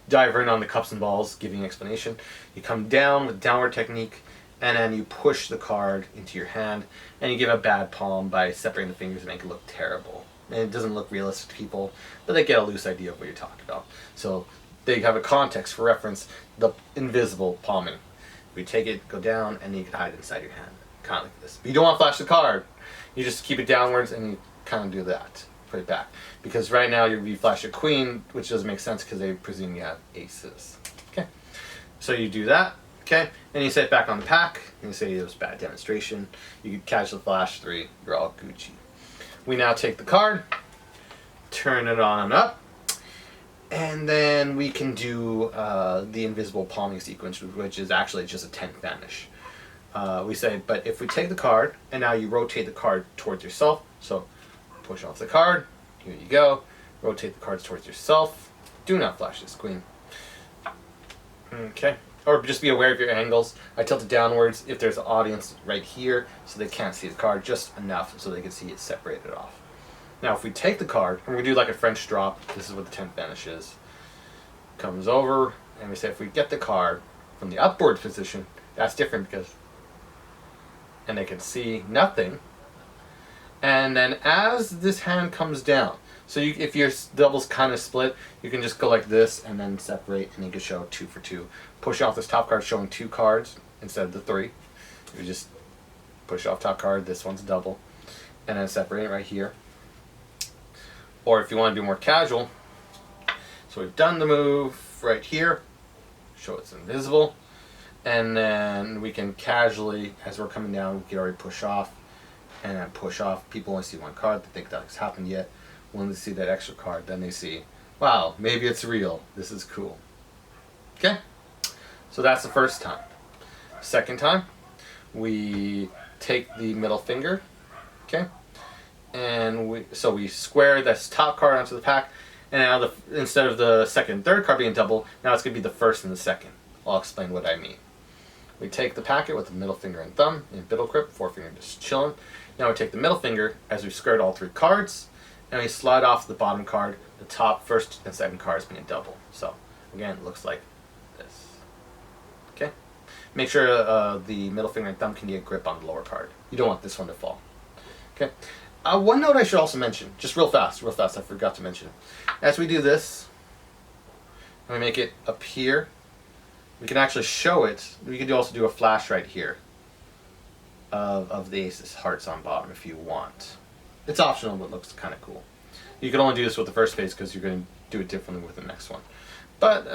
diving on the cups and balls, giving an explanation. You come down with downward technique, and then you push the card into your hand, and you give a bad palm by separating the fingers and make it look terrible. And it doesn't look realistic to people, but they get a loose idea of what you're talking about. So they have a context for reference, the invisible palming. You take it, go down, and you can hide inside your hand, kind of like this. But you don't want to flash the card. You just keep it downwards, and you kind of do that. Put it back. Because right now you flash a queen, which doesn't make sense because they presume you have aces. Okay, so you do that. Okay, and you set it back on the pack, and you say it was a bad demonstration. You could casual flash 3, you're all Gucci. We now take the card, turn it on up, and then we can do the invisible palming sequence, which is actually just a 10th vanish. We say, but if we take the card, and now you rotate the card towards yourself, so push off the card, here you go, rotate the cards towards yourself, do not flash this queen. Okay. Or just be aware of your angles. I tilt it downwards if there's an audience right here, so they can't see the card, just enough so they can see it separated off. Now if we take the card, and we do like a French drop, this is what the 10th vanish is. Comes over, and we say if we get the card from the upward position, that's different because, and they can see nothing. And then as this hand comes down, so if your double's kind of split, you can just go like this and then separate, and you can show 2 for 2. Push off this top card showing 2 cards instead of the 3. You just push off top card, this one's double, and then separate it right here. Or if you want to be more casual, so we've done the move right here, show it's invisible, and then we can casually, as we're coming down, we can already push off, and then push off. People only see 1 card, they think that's happened yet. When they see that extra card, then they see, wow, maybe it's real. This is cool. Okay? So that's the first time. Second time, we take the middle finger, okay? And we square this top card onto the pack, and now instead of the second and third card being double, now it's going to be the first and the second. I'll explain what I mean. We take the packet with the middle finger and thumb in middle grip, forefinger just chilling. Now we take the middle finger as we squared all 3 cards, and we slide off the bottom card, the top first and second cards being double. So again, it looks like this. Okay? Make sure the middle finger and thumb can get grip on the lower card. You don't want this one to fall. Okay? One note I should also mention, just real fast, I forgot to mention. As we do this, and we make it appear, we can actually show it. We could also do a flash right here of the aces hearts on bottom if you want. It's optional, but it looks kind of cool. You can only do this with the first phase because you're going to do it differently with the next one. But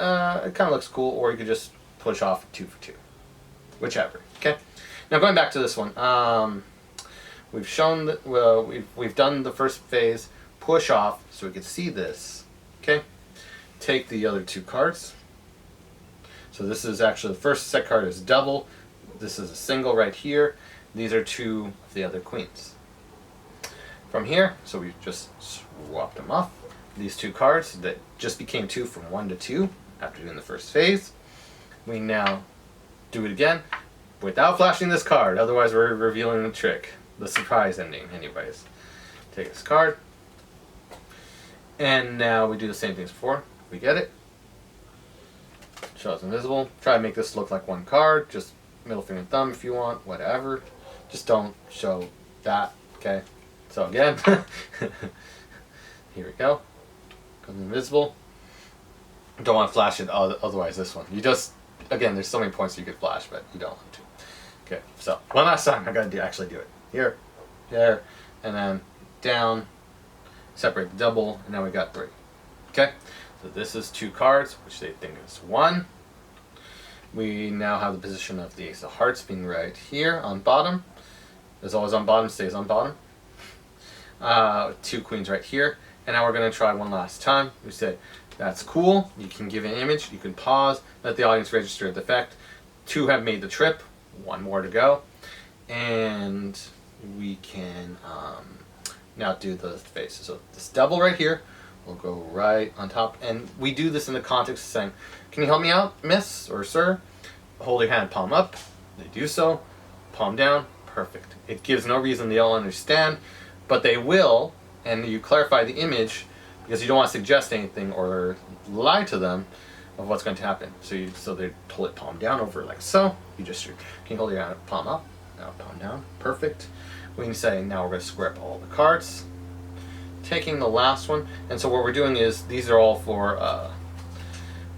it kind of looks cool, or you could just push off 2 for 2. Whichever. Okay? Now going back to this one. We've shown that, well, we've done the first phase, push off, so we can see this. Okay? Take the other 2 cards. So this is actually, the first set card is double. This is a single right here. These are 2 of the other queens. From here, so we just swapped them off. These 2 cards that just became 2 from 1 to 2 after doing the first phase. We now do it again without flashing this card, otherwise we're revealing the trick, the surprise ending anyways. Take this card, and now we do the same thing as before. We get it, show it's invisible. Try to make this look like 1 card, just middle finger and thumb if you want, whatever. Just don't show that, okay? So again, here we go. Goes invisible. Don't want to flash it, otherwise this one. You just, again, there's so many points you could flash, but you don't want to. Okay, so one last time, I gotta actually do it. Here, there, and then down, separate the double, and now we got 3. Okay, so this is 2 cards, which they think is 1. We now have the position of the ace of hearts being right here on bottom. is always on bottom, stays on bottom. 2 queens right here. And now we're going to try one last time. We say, that's cool. You can give an image. You can pause. Let the audience register the effect. 2 have made the trip. 1 more to go. And we can now do the faces. So this double right here will go right on top. And we do this in the context of saying, can you help me out, miss or sir? Hold your hand palm up. They do so. Palm down. Perfect. It gives no reason they'll understand, but they will. And you clarify the image because you don't want to suggest anything or lie to them of what's going to happen. So they hold it palm down over like so. You just can you hold your hand palm up, now palm down. Perfect. We can say now we're going to square up all the cards, taking the last one. And so what we're doing is these are all for.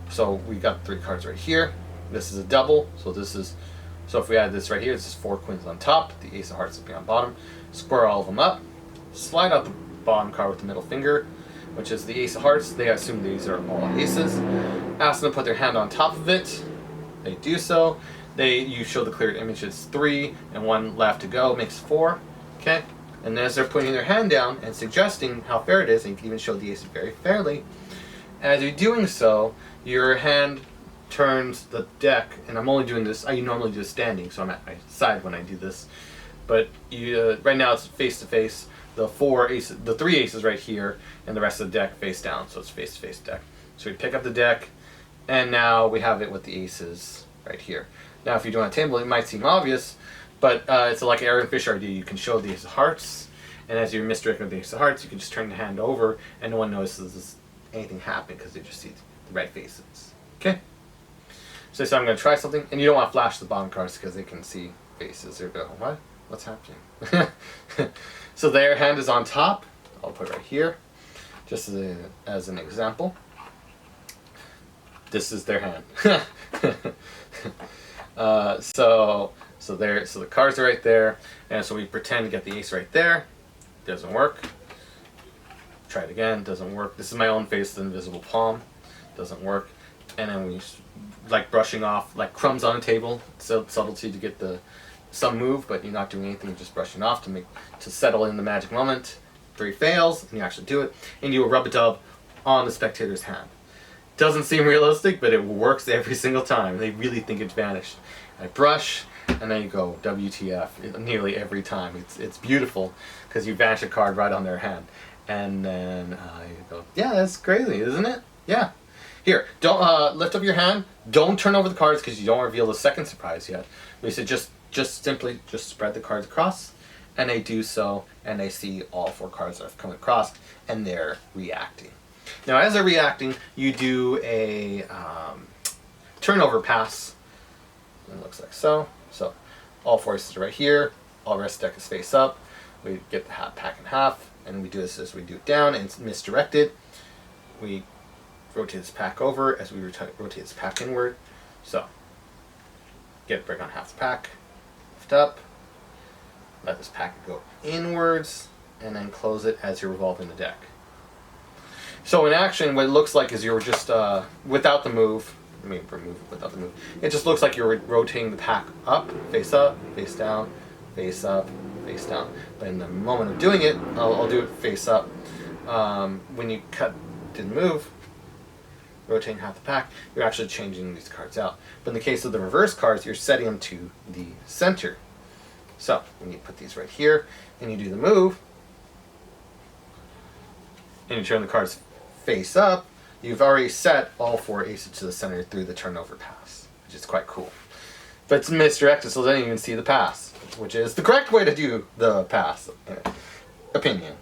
So we got 3 cards right here. This is a double. So if we add this right here, this is 4 queens on top. The ace of hearts will be on bottom. Square all of them up. Slide out the bottom card with the middle finger, which is the ace of hearts. They assume these are all aces. Ask them to put their hand on top of it. They do so. You show the clear image. It's 3 and 1 left to go. Makes 4. Okay. And as they're putting their hand down and suggesting how fair it is, and you can even show the ace very fairly. As you're doing so, your hand turns the deck, and I'm only doing this. I normally do standing, so I'm at my side when I do this. But right now it's face to face. The 3 aces right here, and the rest of the deck face down, so it's face to face deck. So we pick up the deck, and now we have it with the aces right here. Now, if you do it on a table, it might seem obvious, but it's like Aaron Fisher idea. You can show the ace of hearts, and as you're misdirecting with the ace of hearts, you can just turn the hand over, and no one notices anything happen because they just see the red faces. Okay. So I'm going to try something, and you don't want to flash the bottom cards because they can see faces. They go, what? What's happening? So their hand is on top. I'll put it right here, just as an example. This is their hand. So the cards are right there, and so we pretend to get the ace right there. Doesn't work. Try it again. Doesn't work. This is my own face, the invisible palm. Doesn't work. And then we like brushing off like crumbs on a table. So subtlety to get some move, but you're not doing anything. You're just brushing off to settle in the magic moment. 3 fails, and you actually do it, and you rub a dub on the spectator's hand. Doesn't seem realistic, but it works every single time. They really think it's vanished. I brush, and then you go WTF nearly every time. It's beautiful because you vanish a card right on their hand, and then you go, yeah, that's crazy, isn't it? Yeah. Here, don't lift up your hand. Don't turn over the cards because you don't reveal the second surprise yet. We said just simply spread the cards across, and they do so, and they see all 4 cards that have come across, and they're reacting. Now, as they're reacting, you do a turnover pass. It looks like so. So, all 4 aces are right here. All the rest of the deck is face up. We get the pack in half, and we do this as we do it down, and it's misdirected. We rotate this pack over as we rotate this pack inward. So, get a break on half the pack. Lift up, let this packet go inwards, and then close it as you're revolving the deck. So in action, what it looks like is you're just, without the move, remove it without the move, it just looks like you're rotating the pack up, face down, face up, face down. But in the moment of doing it, I'll do it face up. When you didn't move, rotating half the pack, you're actually changing these cards out. But in the case of the reverse cards, you're setting them to the center. So when you put these right here, and you do the move, and you turn the cards face up, you've already set all 4 aces to the center through the turnover pass, which is quite cool. But it's misdirected, so they don't even see the pass, which is the correct way to do the pass, opinion.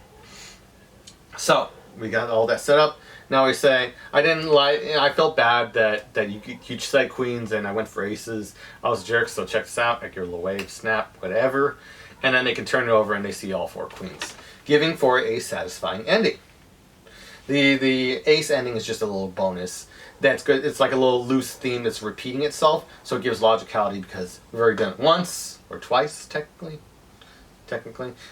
So we got all that set up. Now we say, I didn't lie. I felt bad that you said queens and I went for aces. I was a jerk, so check this out. Like your little wave, snap, whatever. And then they can turn it over and they see all 4 queens, giving for a satisfying ending. The ace ending is just a little bonus. That's good. It's like a little loose theme that's repeating itself, so it gives logicality because we've already done it once or twice, technically,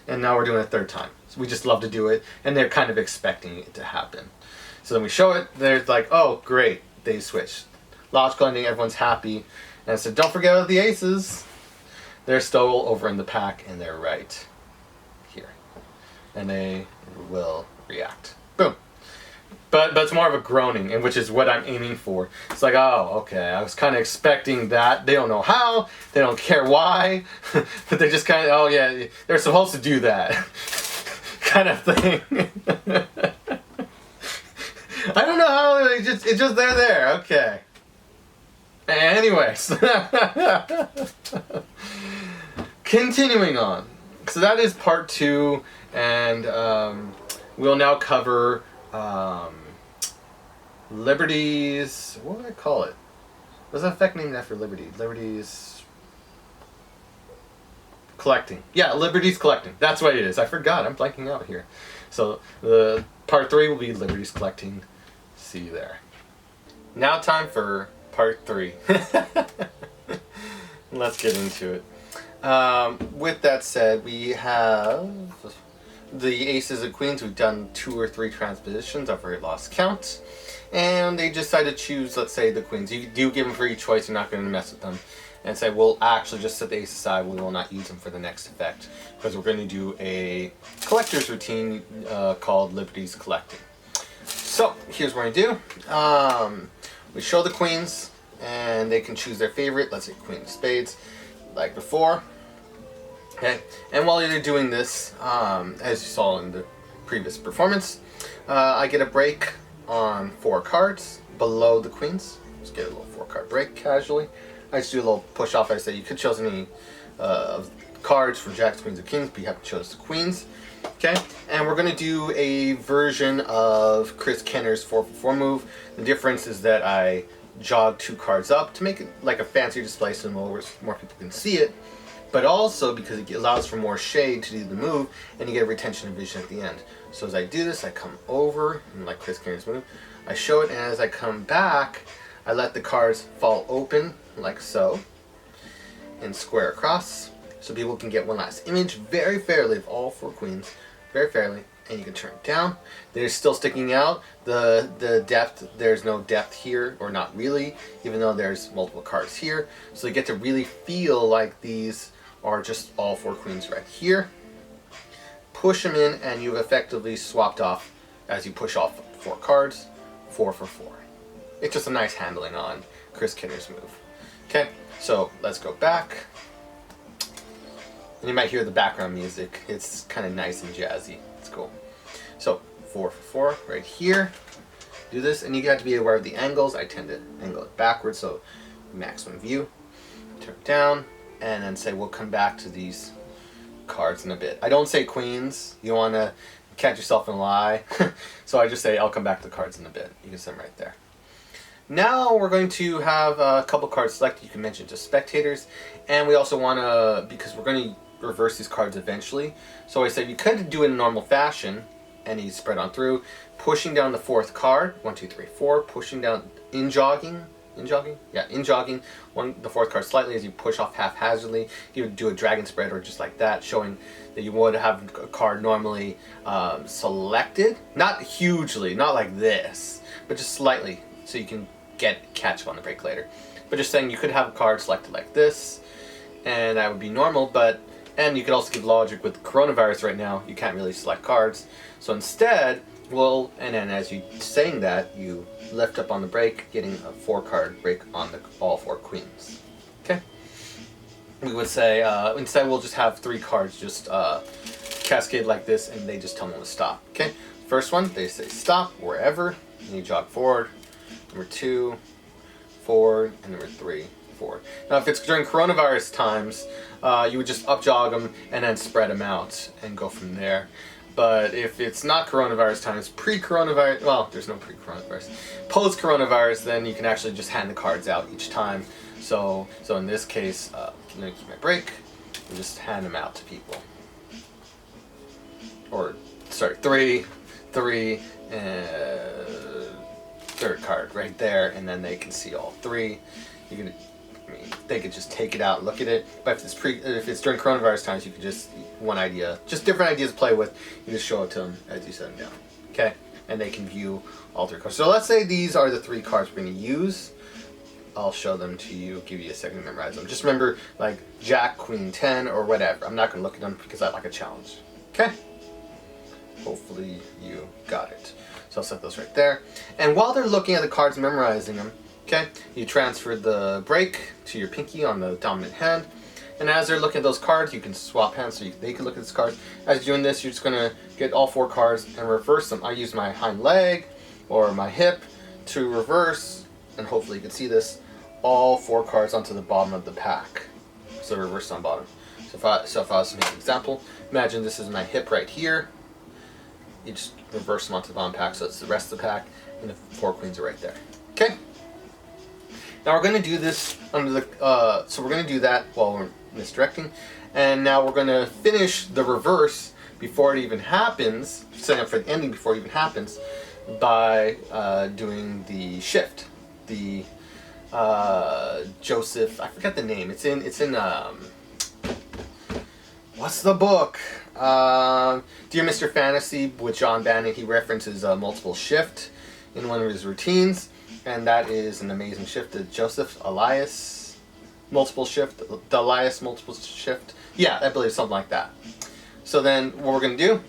and now we're doing it a 3rd time. So we just love to do it, and they're kind of expecting it to happen. So then we show it, they're like, oh, great, they switched. Logical ending, everyone's happy. And so don't forget about the aces. they're still over in the pack and they're right here. And they will react. Boom. But it's more of a groaning, and which is what I'm aiming for. It's like, oh, okay, I was kind of expecting that. They don't know how, they don't care why, but they're just kind of, oh yeah, they're supposed to do that kind of thing. I don't know how, it's just they're there, okay. Anyways, continuing on. So that is part 2, and we'll now cover Liberties. What would I call it? What's that effect named after Liberty? Liberties collecting. Yeah, Liberties collecting. That's what it is. I forgot. I'm blanking out here. So the part 3 will be Liberties collecting. See you there. Now time for part 3. Let's get into it. With that said, we have the aces and queens. We've done 2 or 3 transpositions. I've already lost count. And they decided to choose, let's say, the queens. You do give them free choice. You're not going to mess with them. And say, we'll actually just set the ace aside. We will not use them for the next effect. Because we're going to do a collector's routine called Liberties Collecting. So, here's what I do. We show the queens. And they can choose their favorite. Let's say Queen of Spades. Like before. Okay. And while you're doing this, as you saw in the previous performance, I get a break on 4 cards below the queens. Just get a little 4-card break casually. I just do a little push off. I say you could choose any cards for jacks, queens, and kings, but you have to choose the queens. Okay, and we're going to do a version of Chris Kenner's 4-for-4 move. The difference is that I jog 2 cards up to make it like a fancier display so more people can see it, but also because it allows for more shade to do the move, and you get a retention of vision at the end. So as I do this, I come over, and like Chris Kenner's move, I show it, and as I come back, I let the cards fall open, like so, and square across, so people can get one last image very fairly of all 4 queens, very fairly, and you can turn it down. They're still sticking out. The depth, there's no depth here, or not really, even though there's multiple cards here. So you get to really feel like these are just all 4 queens right here. Push them in, and you've effectively swapped off, as you push off 4 cards, 4 for 4. It's just a nice handling on Chris Kenner's move. Okay, so let's go back. And you might hear the background music. It's kind of nice and jazzy. It's cool. So 4 for 4 right here. Do this, and you got to be aware of the angles. I tend to angle it backwards, so maximum view. Turn it down, and then say we'll come back to these cards in a bit. I don't say queens. You want to catch yourself in a lie. So I just say I'll come back to the cards in a bit. You can set them right there. Now we're going to have a couple cards selected. You can mention to spectators, and we also want to, because we're going to reverse these cards eventually. So I said you could do it in normal fashion, and you spread on through, pushing down the 4th card, 1, 2, 3, 4, pushing down in jogging, the 4th card slightly as you push off haphazardly. You would do a dragon spread or just like that, showing that you would have a card normally selected, not hugely, not like this, but just slightly, so you can catch up on the break later. But just saying you could have a card selected like this, and that would be normal, and you could also give logic with coronavirus right now, you can't really select cards. So instead, and then as you saying that, you lift up on the break, getting a 4-card break on all 4 queens. Okay? We would say, instead we'll just have 3 cards just cascade like this, and they just tell them to stop. Okay? First one, they say stop wherever, and you jog forward. Number 2, forward, and number 3, forward. Now if it's during coronavirus times, you would just up jog them and then spread them out and go from there. But if it's not coronavirus times, pre-coronavirus, well, there's no pre-coronavirus, post-coronavirus, then you can actually just hand the cards out each time. So in this case, I'm going to keep my break and just hand them out to people. Or, sorry, 3, and 3rd card right there, and then they can see all 3. They could just take it out and look at it. But if it's during coronavirus times, you could just just different ideas to play with. You just show it to them as you set them down. Okay, and they can view all 3 cards. So let's say these are the 3 cards we're going to use I'll show them to you, give you a second to memorize them. Just remember, like, Jack, Queen, 10, or whatever. I'm not going to look at them because I like a challenge. Okay? Hopefully you got it. So I'll set those right there. And while they're looking at the cards and memorizing them, okay, you transfer the break to your pinky on the dominant hand. And as they're looking at those cards, you can swap hands so they can look at these cards. As you're doing this, you're just going to get all 4 cards and reverse them. I use my hind leg or my hip to reverse, and hopefully you can see this, all 4 cards onto the bottom of the pack. So reverse on bottom. So if I was to make an example, imagine this is my hip right here. You just reverse them onto the bottom pack, so it's the rest of the pack, and the 4 queens are right there. Okay? Now we're going to do this under the, so we're going to do that while we're misdirecting, and now we're going to finish the reverse before it even happens, setting up for the ending before it even happens, by doing the shift. The Joseph, I forget the name. It's in what's the book? Dear Mr. Fantasy with John Bannon. He references multiple shift in one of his routines, and that is an amazing shift. The Joseph Elias multiple shift, the Elias multiple shift. Yeah, I believe something like that. So then what we're going to do,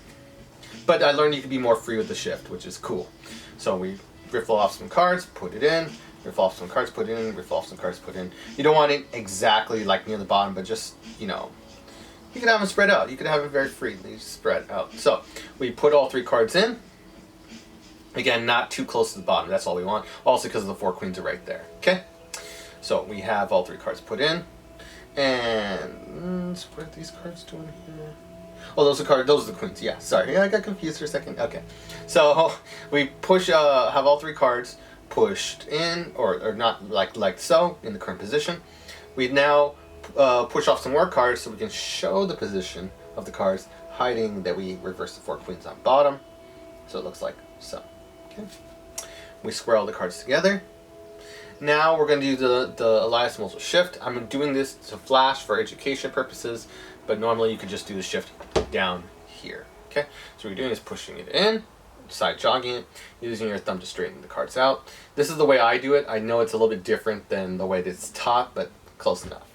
but I learned you can be more free with the shift, which is cool. So we riffle off some cards, put it in, riffle off some cards, put it in, riffle off some cards, put in. You don't want it exactly like near the bottom, but just, you know, you can have them spread out. You can have it very freely spread out. So we put all 3 cards in. Again, not too close to the bottom. That's all we want. Also because the 4 queens are right there. Okay? So we have all 3 cards put in. And what are these cards doing here? Oh, those are the queens. Yeah, sorry. I got confused for a second. Okay. So we push, have all 3 cards pushed in, or not like so, in the current position. We now push off some more cards so we can show the position of the cards, hiding that we reverse the 4 queens on bottom. So it looks like so. Okay. We square all the cards together. Now we're going to do the Elias multiple shift. I'm doing this to flash for education purposes, but normally you could just do the shift down here. Okay, so what you're doing is pushing it in, side jogging it, using your thumb to straighten the cards out. This is the way I do it. I know it's a little bit different than the way that it's taught, but close enough.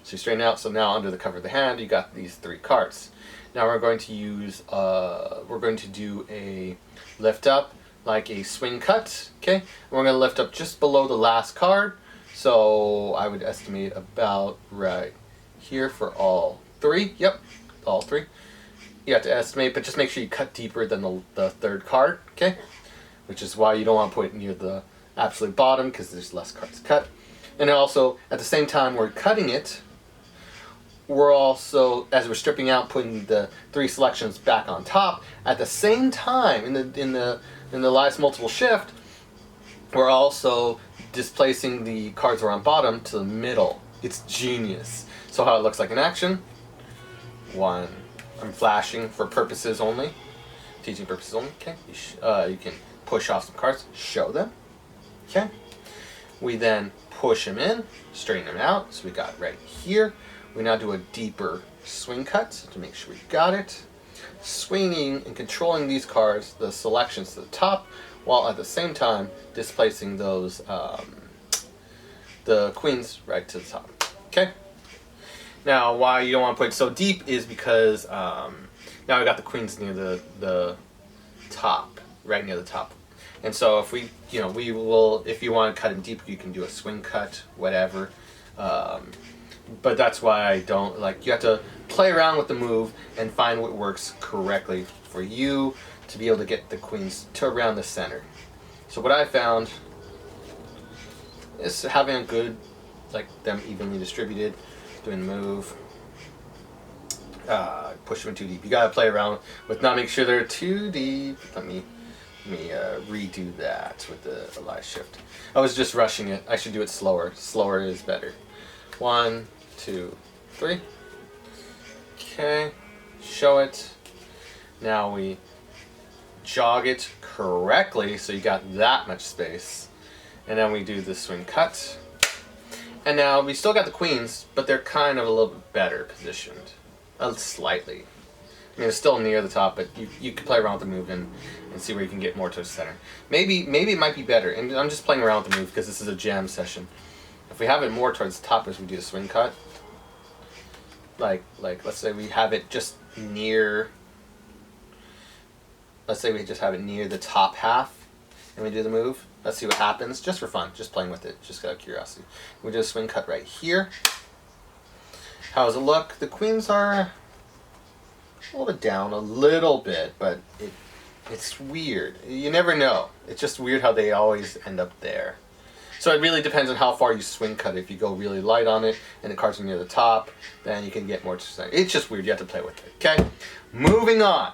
So you straighten out. So now under the cover of the hand, you got these 3 cards. Now we're going to use, we're going to do a lift up, like a swing cut, okay? And we're going to lift up just below the last card. So I would estimate about right here for all 3. Yep, all 3. You have to estimate, but just make sure you cut deeper than the 3rd card, okay? Which is why you don't want to put it near the absolute bottom, because there's less cards cut. And also, at the same time we're cutting it, we're also, as we're stripping out, putting the 3 selections back on top. At the same time, in the Elias multiple shift, we're also displacing the cards that are on bottom to the middle. It's genius. So how it looks like in action. 1. I'm flashing for purposes only, teaching purposes only. Okay. You can push off some cards, show them. Okay. We then push them in, straighten them out. So we got right here. We now do a deeper swing cut to make sure we got it. Swinging and controlling these cards, the selections to the top, while at the same time displacing those, the queens right to the top. Okay? Now, why you don't want to put it so deep is because now I got the queens near the top, right near the top. And so if we will, if you want to cut them deep, you can do a swing cut, whatever. But that's why I don't, like, you have to play around with the move and find what works correctly for you to be able to get the queens to around the center. So what I found is having a good, like, them evenly distributed, doing the move, push them too deep. You gotta play around with not make sure they're too deep. Let me redo that with the Elias shift. I was just rushing it. I should do it slower. Slower is better. 1, 2, 3. Okay, show it. Now we jog it correctly so you got that much space. And then we do the swing cut. And now we still got the queens, but they're kind of a little bit better positioned. Slightly. I mean, it's still near the top, but you can play around with the move and see where you can get more to the center. Maybe it might be better. And I'm just playing around with the move because this is a jam session. we have it more towards the top as we do the swing cut, like let's say we have it just near, let's say we just have it near the top half and we do the move. Let's see what happens, just for fun, just playing with it, just out of curiosity. We do a swing cut right here. How does it look? The queens are a little bit down, a little bit, but it's weird. You never know. It's just weird how they always end up there. So it really depends on how far you swing cut. If you go really light on it and the cards are near the top, then you can get more. It's just weird. You have to play with it. Okay, moving on.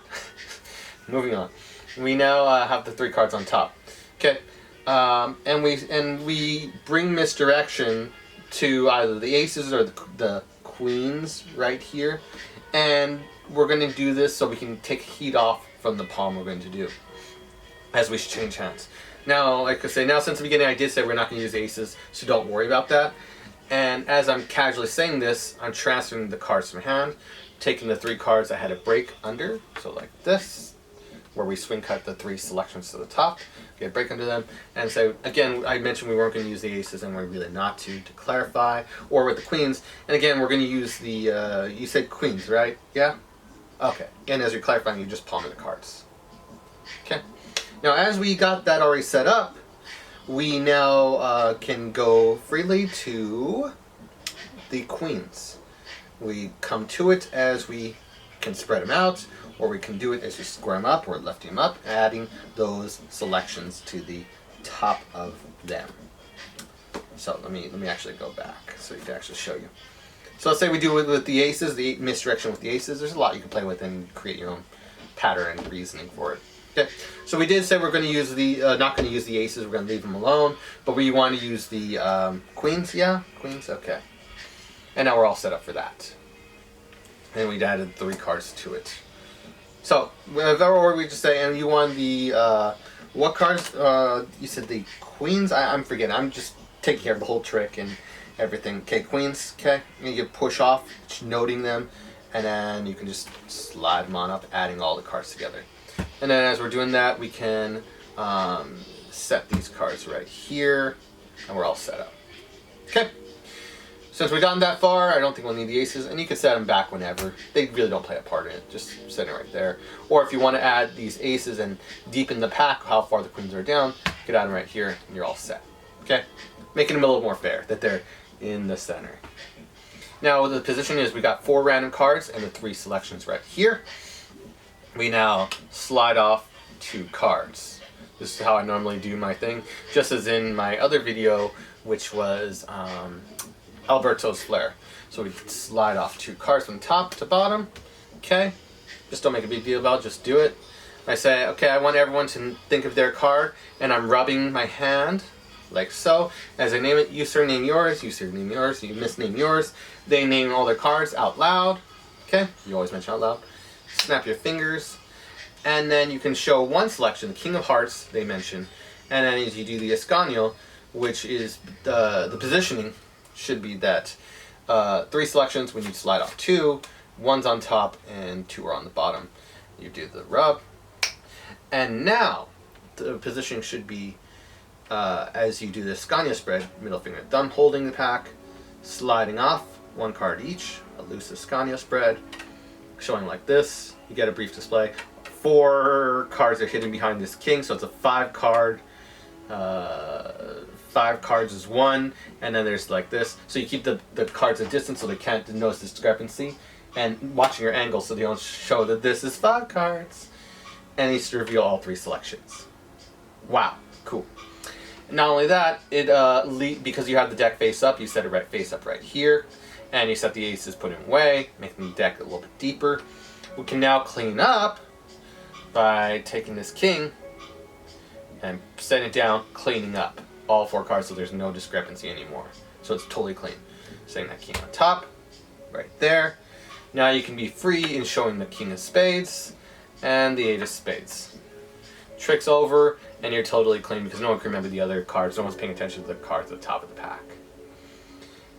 Moving on. We now have the 3 cards on top. Okay, and we bring misdirection to either the aces or the queens right here, and we're going to do this so we can take heat off from the palm we're going to do as we change hands. Now, like I say, now since the beginning I did say we're not going to use aces, so don't worry about that. And as I'm casually saying this, I'm transferring the cards from hand, taking the 3 cards I had a break under, so like this, where we swing cut the 3 selections to the top, get a break under them, and so again, I mentioned we weren't going to use the aces, and we're really not to clarify, or with the queens. And again, we're going to use the, you said queens, right? Yeah? Okay. And as you're clarifying, you just palming the cards. Okay. Now, as we got that already set up, we now can go freely to the queens. We come to it as we can spread them out, or we can do it as we square them up or lefty them up, adding those selections to the top of them. So let me actually go back so you can actually show you. So let's say we do it with the aces, the misdirection with the aces. There's a lot you can play with and create your own pattern and reasoning for it. Okay, so we did say we're going to use the, not going to use the aces, we're going to leave them alone, but we want to use the queens, yeah? Queens, okay. And now we're all set up for that. And we added 3 cards to it. So, or we just say, and you want the, what cards, you said the queens? I'm forgetting, I'm just taking care of the whole trick and everything. Okay, queens, okay, and you push off, noting them, and then you can just slide them on up, adding all the cards together. And then as we're doing that, we can set these cards right here, and we're all set up. Okay. Since we've gotten that far, I don't think we'll need the aces, and you can set them back whenever. They really don't play a part in it, just set it right there. Or if you want to add these aces and deepen the pack, how far the queens are down, you can add them right here, and you're all set. Okay? Making them a little more fair, that they're in the center. Now, the position is we got 4 random cards and the 3 selections right here. We now slide off 2 cards. This is how I normally do my thing, just as in my other video, which was Alberto's Flair. So we slide off 2 cards from top to bottom. Okay, just don't make a big deal about it, just do it. I say, okay, I want everyone to think of their card, and I'm rubbing my hand like so. As I name it, you surname yours, you surname yours, you misname yours. They name all their cards out loud. Okay, you always mention out loud. Snap your fingers, and then you can show 1 selection, the King of Hearts, they mention, and then as you do the Escanio, which is the positioning, should be that 3 selections when you slide off 2, 1's on top and 2 are on the bottom. You do the rub, and now the positioning should be as you do the Escanio spread, middle finger and thumb holding the pack, sliding off 1 card each, a loose Escanio spread, showing like this. You get a brief display. 4 cards are hidden behind this king, so it's a 5 card. 5 cards is 1, and then there's like this. So you keep the cards at distance so they can't notice discrepancy, and watching your angle so they don't show that this is 5 cards. And you to reveal all 3 selections. Wow, cool. Not only that, it because you have the deck face up, you set it right face up right here. And you set the aces put in away, making the deck a little bit deeper. We can now clean up by taking this king and setting it down, cleaning up all 4 cards so there's no discrepancy anymore. So it's totally clean. Setting that king on top, right there. Now you can be free in showing the king of spades and the 8 of spades. Trick's over, and you're totally clean because no one can remember the other cards. No one's paying attention to the cards at the top of the pack.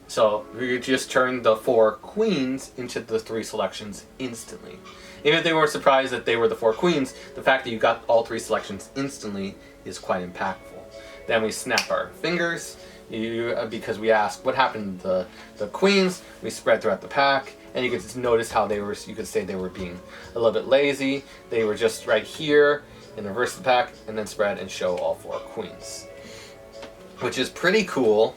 So we just turned the 4 queens into the 3 selections instantly. Even if they weren't surprised that they were the 4 queens, the fact that you got all 3 selections instantly is quite impactful. Then we snap our fingers, Because we asked what happened to the queens, we spread throughout the pack, and you could just notice how they were. You could say they were being a little bit lazy. They were just right here in the reverse of the pack, and then spread and show all 4 queens, which is pretty cool.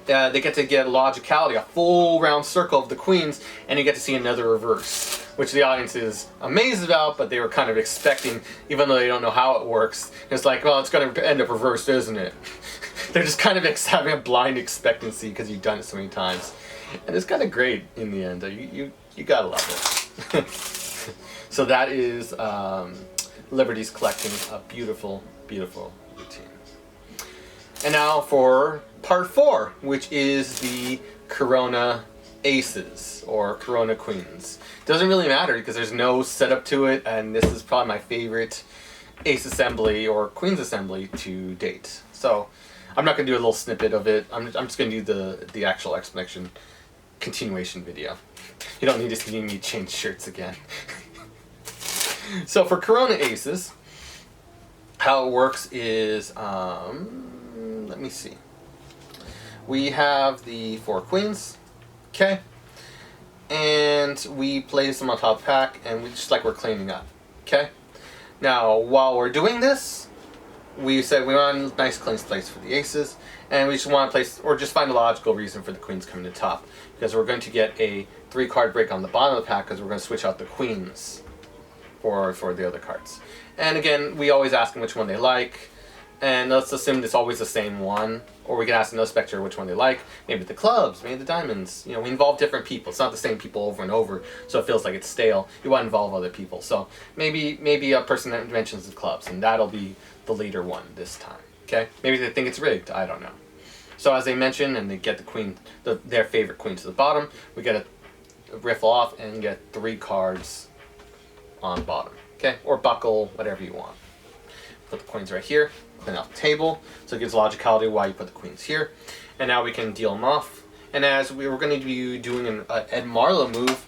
They get to get logicality, a full round circle of the queens, and you get to see another reverse, which the audience is amazed about, but they were kind of expecting, even though they don't know how it works. It's like, well, it's going to end up reversed, isn't it? They're just kind of having a blind expectancy because you've done it so many times. And it's kind of great in the end. You gotta love it. So that is Liberty's collecting a beautiful, beautiful routine. And now for part 4, which is the Corona Aces or Corona Queens. Doesn't really matter because there's no setup to it, and this is probably my favorite Ace assembly or Queens assembly to date. So I'm not going to do a little snippet of it. I'm just going to do the actual explanation continuation video. You don't need to see me change shirts again. So for Corona Aces, how it works is, let me see. We have the 4 queens, okay? And we place them on top of the pack, and we just like we're cleaning up, okay? Now, while we're doing this, we said we want a nice clean place for the aces, and we just want to place, or just find a logical reason for the queens coming to top, because we're going to get a 3-card break on the bottom of the pack, because we're going to switch out the queens for the other cards. And again, we always ask them which one they like, and let's assume it's always the same one, or we can ask another spectator which one they like. Maybe the clubs, maybe the diamonds. You know, we involve different people. It's not the same people over and over, so it feels like it's stale. You want to involve other people. So maybe a person that mentions the clubs, and that'll be the leader one this time. Okay? Maybe they think it's rigged. I don't know. So as they mention, and they get the queen, their favorite queen to the bottom, we get a riffle off and get 3 cards on bottom. Okay? Or buckle, whatever you want. Put the queens right here. Clean off the table, so it gives logicality why you put the queens here. And now we can deal them off. And as we were going to be doing an Ed Marlowe move,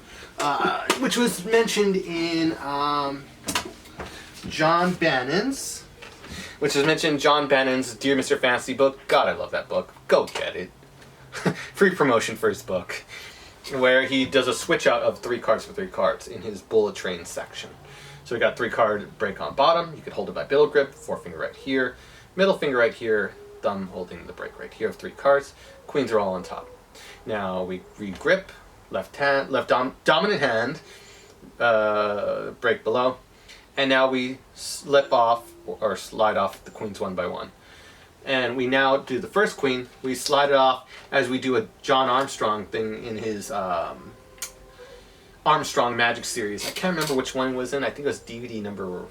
which was mentioned in John Bannon's Dear Mr. Fantasy book. God, I love that book. Go get it. Free promotion for his book, where he does a switch out of 3 cards for 3 cards in his bullet train section. So we got 3-card break on bottom. You could hold it by middle grip, 4-finger right here, middle finger right here, thumb holding the break right here of 3 cards. Queens are all on top. Now we re-grip, dominant hand, break below, and now we slip off or slide off the queens one by one. And we now do the first queen. We slide it off as we do a John Armstrong thing in his Armstrong Magic series. I can't remember which one it was in. I think it was DVD number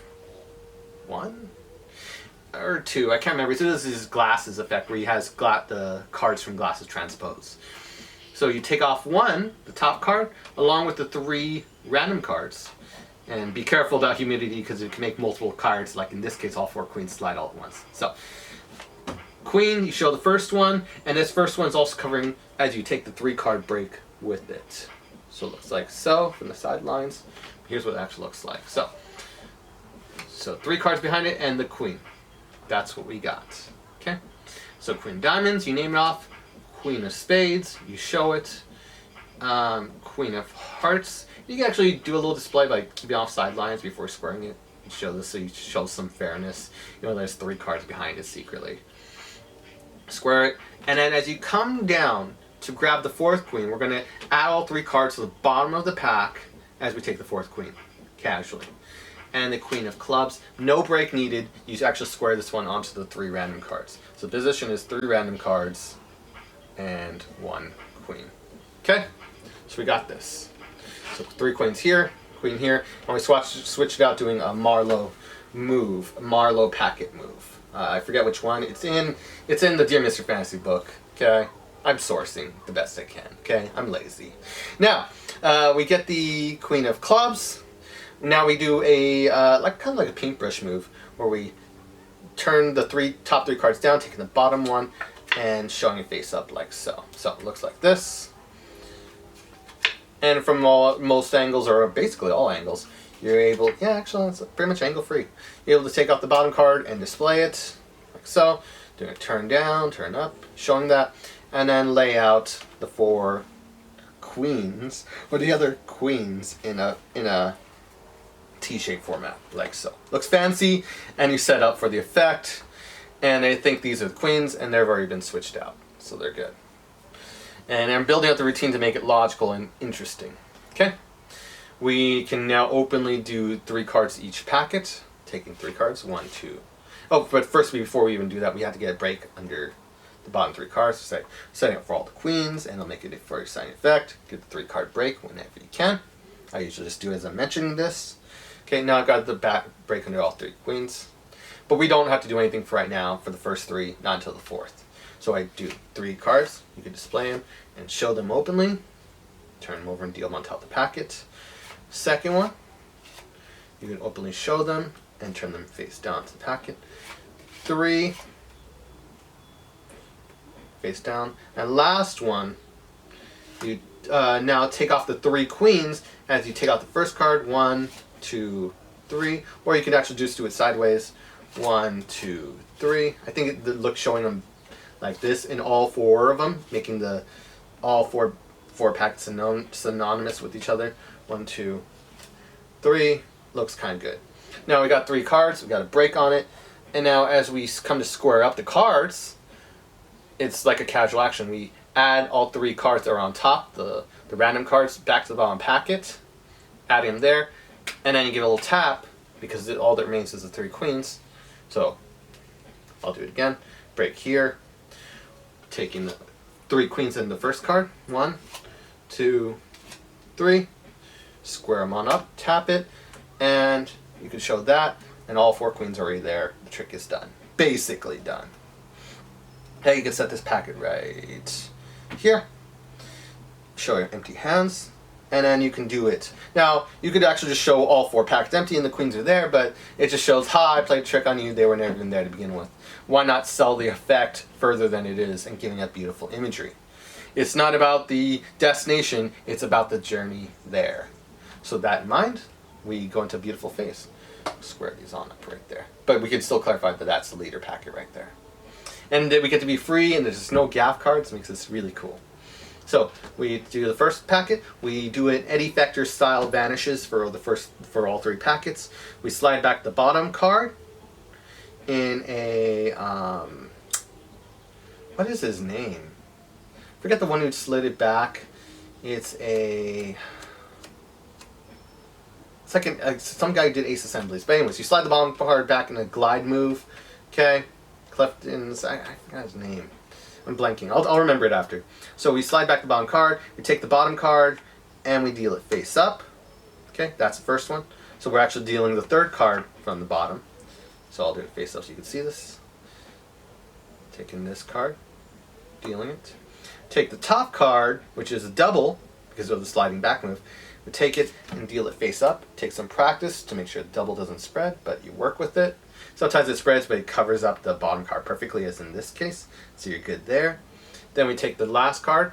1 or 2. I can't remember. So this is his glasses effect where he has the cards from glasses transpose. So you take off one, the top card, along with the 3 random cards. And be careful about humidity because it can make multiple cards, like in this case all 4 queens slide all at once. So queen, you show the first one, and this first one's also covering as you take the 3-card break with it. So it looks like so from the sidelines. Here's what it actually looks like. So 3 cards behind it and the queen. That's what we got. Okay. So queen of diamonds, you name it off. Queen of spades, you show it. Queen of hearts. You can actually do a little display by keeping off sidelines before squaring it. You show this so you show some fairness. You know, there's 3 cards behind it secretly. Square it, and then as you come down to grab the 4th queen, we're going to add all 3 cards to the bottom of the pack as we take the 4th queen, casually. And the queen of clubs, no break needed. You actually square this one onto the 3 random cards. So the position is 3 random cards and 1 queen. Okay, so we got this. So 3 queens here, queen here, and we switched it out doing a Marlowe move, a Marlowe packet move. I forget which one. It's in the Dear Mr. Fantasy book. Okay. I'm sourcing the best I can, okay? I'm lazy. Now, we get the queen of clubs. Now we do a, kind of like a paintbrush move, where we turn the top 3 cards down, taking the bottom one, and showing it face up like so. So it looks like this. And from most angles, or basically all angles, you're able, actually it's pretty much angle free. You're able to take off the bottom card and display it, like so. Doing a turn down, turn up, showing that, and then lay out the 4 queens or the other queens in a T-shaped format, like so. Looks fancy, and you set up for the effect, and they think these are the queens, and they've already been switched out, so they're good. And I'm building out the routine to make it logical and interesting. Okay, we can now openly do 3 cards each packet, taking 3 cards, 1, 2. Oh, but first, before we even do that, we have to get a break under the bottom 3 cards. So setting up for all the queens, and I'll make it for a sign effect. Get the 3 card break whenever you can. I usually just do it as I'm mentioning this. Okay, now I've got the back break under all 3 queens. But we don't have to do anything for right now for the first 3, not until the 4th. So I do 3 cards. You can display them and show them openly. Turn them over and deal them on top of the packet. Second one, you can openly show them and turn them face down to the packet. 3, face down. And last one, you now take off the 3 queens as you take out the first card. 1, 2, 3. Or you could actually just do it sideways. 1, 2, 3. I think it looks showing them like this in all 4 of them, making all four packets synonymous with each other. 1, 2, 3. Looks kind of good. Now we got 3 cards. We got a break on it. And now as we come to square up the cards, it's like a casual action. We add all 3 cards that are on top, the random cards, back to the bottom packet, adding them there, and then you give a little tap, because all that remains is the 3 queens. So I'll do it again. Break here, taking the 3 queens in the first card. 1, 2, 3. Square them on up, tap it, and you can show that, and all 4 queens are already there. The trick is done. Basically done. Now you can set this packet right here. Show your empty hands, and then you can do it. Now, you could actually just show all 4 packets empty and the queens are there, but it just shows, hi, I played a trick on you, they were never even there to begin with. Why not sell the effect further than it is and giving up beautiful imagery? It's not about the destination, it's about the journey there. So that in mind, we go into a beautiful face. Square these on up right there. But we can still clarify that that's the leader packet right there. And then we get to be free, and there's just no gaff cards, makes this really cool. So we do the first packet. We do an Eddie Factor style vanishes for all 3 packets. We slide back the bottom card in a what is his name? Forget the one who slid it back. It's like some guy did ace assemblies. But anyways, you slide the bottom card back in a glide move. Okay, Clifton's, I forgot his name. I'm blanking. I'll remember it after. So we slide back the bottom card. We take the bottom card and we deal it face up. Okay, that's the first one. So we're actually dealing the 3rd card from the bottom. So I'll do it face up so you can see this. Taking this card, dealing it. Take the top card, which is a double because of the sliding back move. We take it and deal it face up. Take some practice to make sure the double doesn't spread, but you work with it. Sometimes it spreads, but it covers up the bottom card perfectly, as in this case. So you're good there. Then we take the last card,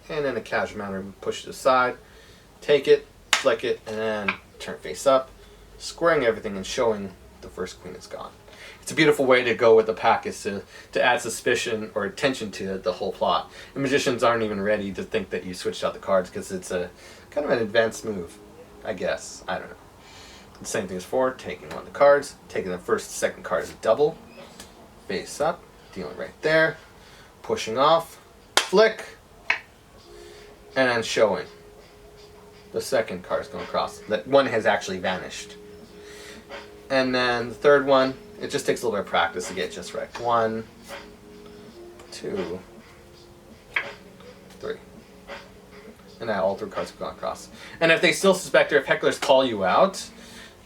and in a casual manner, we push it aside, take it, flick it, and then turn face up, squaring everything and showing the first queen is gone. It's a beautiful way to go with the packets to add suspicion or attention to the whole plot. And magicians aren't even ready to think that you switched out the cards because it's a kind of an advanced move, I guess. I don't know. The same thing as 4, taking one of the cards, taking the first, second card as a double, face up, dealing right there, pushing off, flick, and then showing. The second card is going across. That one has actually vanished. And then the third one, it just takes a little bit of practice to get it just right. 1, 2, 3. And now all 3 cards have gone across. And if they still suspect, or if hecklers call you out,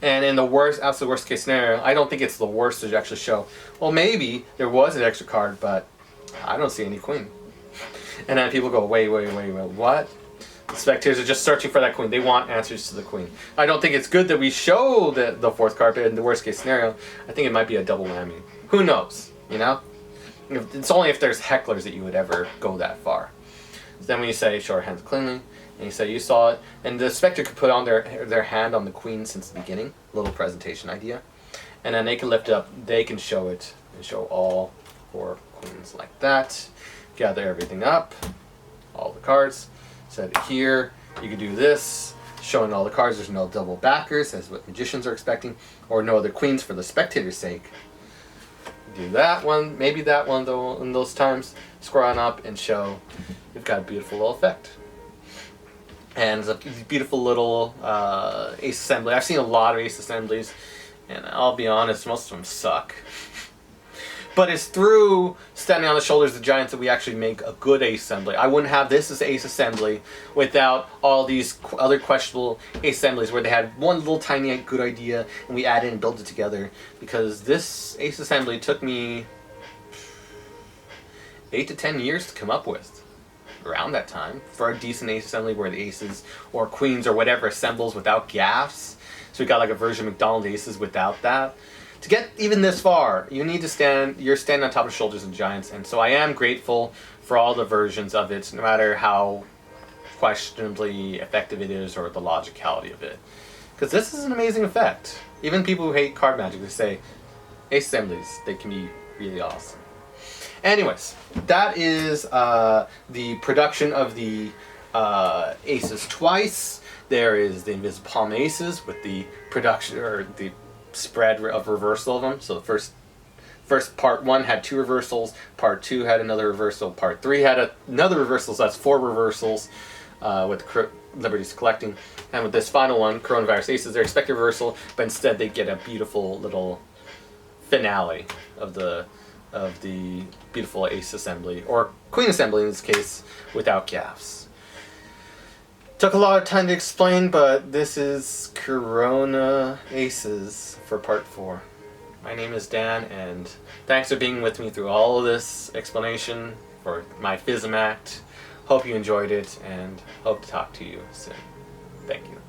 and in the absolute worst case scenario, I don't think it's the worst to actually show, well, maybe there was an extra card, but I don't see any queen. And then people go, wait, what? The spectators are just searching for that queen. They want answers to the queen. I don't think it's good that we show the 4th card, but in the worst case scenario, I think it might be a double whammy. Who knows, you know? It's only if there's hecklers that you would ever go that far. So then when you say, show our hands cleanly, and you say you saw it, and the spectator could put on their hand on the queen since the beginning, little presentation idea, and then they can lift it up, they can show it, and show all 4 queens like that. Gather everything up, all the cards, set it here. You could do this, showing all the cards. There's no double backers, as what magicians are expecting, or no other queens for the spectator's sake. Do that one, maybe that one though. In those times, scroll on up and show. You've got a beautiful little effect. And it's a beautiful little ace assembly. I've seen a lot of ace assemblies, and I'll be honest, most of them suck. But it's through standing on the shoulders of the giants that we actually make a good ace assembly. I wouldn't have this as ace assembly without all these other questionable ace assemblies where they had one little tiny good idea and we add it and build it together. Because this ace assembly took me 8 to 10 years to come up with. Around that time, for a decent ace assembly where the aces or queens or whatever assembles without gaffs. So we got like a version of McDonald's aces without that. To get even this far, you need to you're standing on top of the shoulders of giants, and so I am grateful for all the versions of it, no matter how questionably effective it is or the logicality of it. Because this is an amazing effect. Even people who hate card magic, they say, ace assemblies, they can be really awesome. Anyways, that is the production of the aces twice. There is the invisible palm aces with the production, or the spread of reversal of them. So the first part 1 had 2 reversals, part 2 had another reversal, part 3 had another reversal, so that's 4 reversals with Liberty's Collecting. And with this final one, Coronavirus Aces, they're expected reversal, but instead they get a beautiful little finale of the beautiful ace assembly, or queen assembly in this case, without gaffs. Took a lot of time to explain, but this is Corona Aces for part 4. My name is Dan, and thanks for being with me through all of this explanation for my FISM act. Hope you enjoyed it, and hope to talk to you soon. Thank you.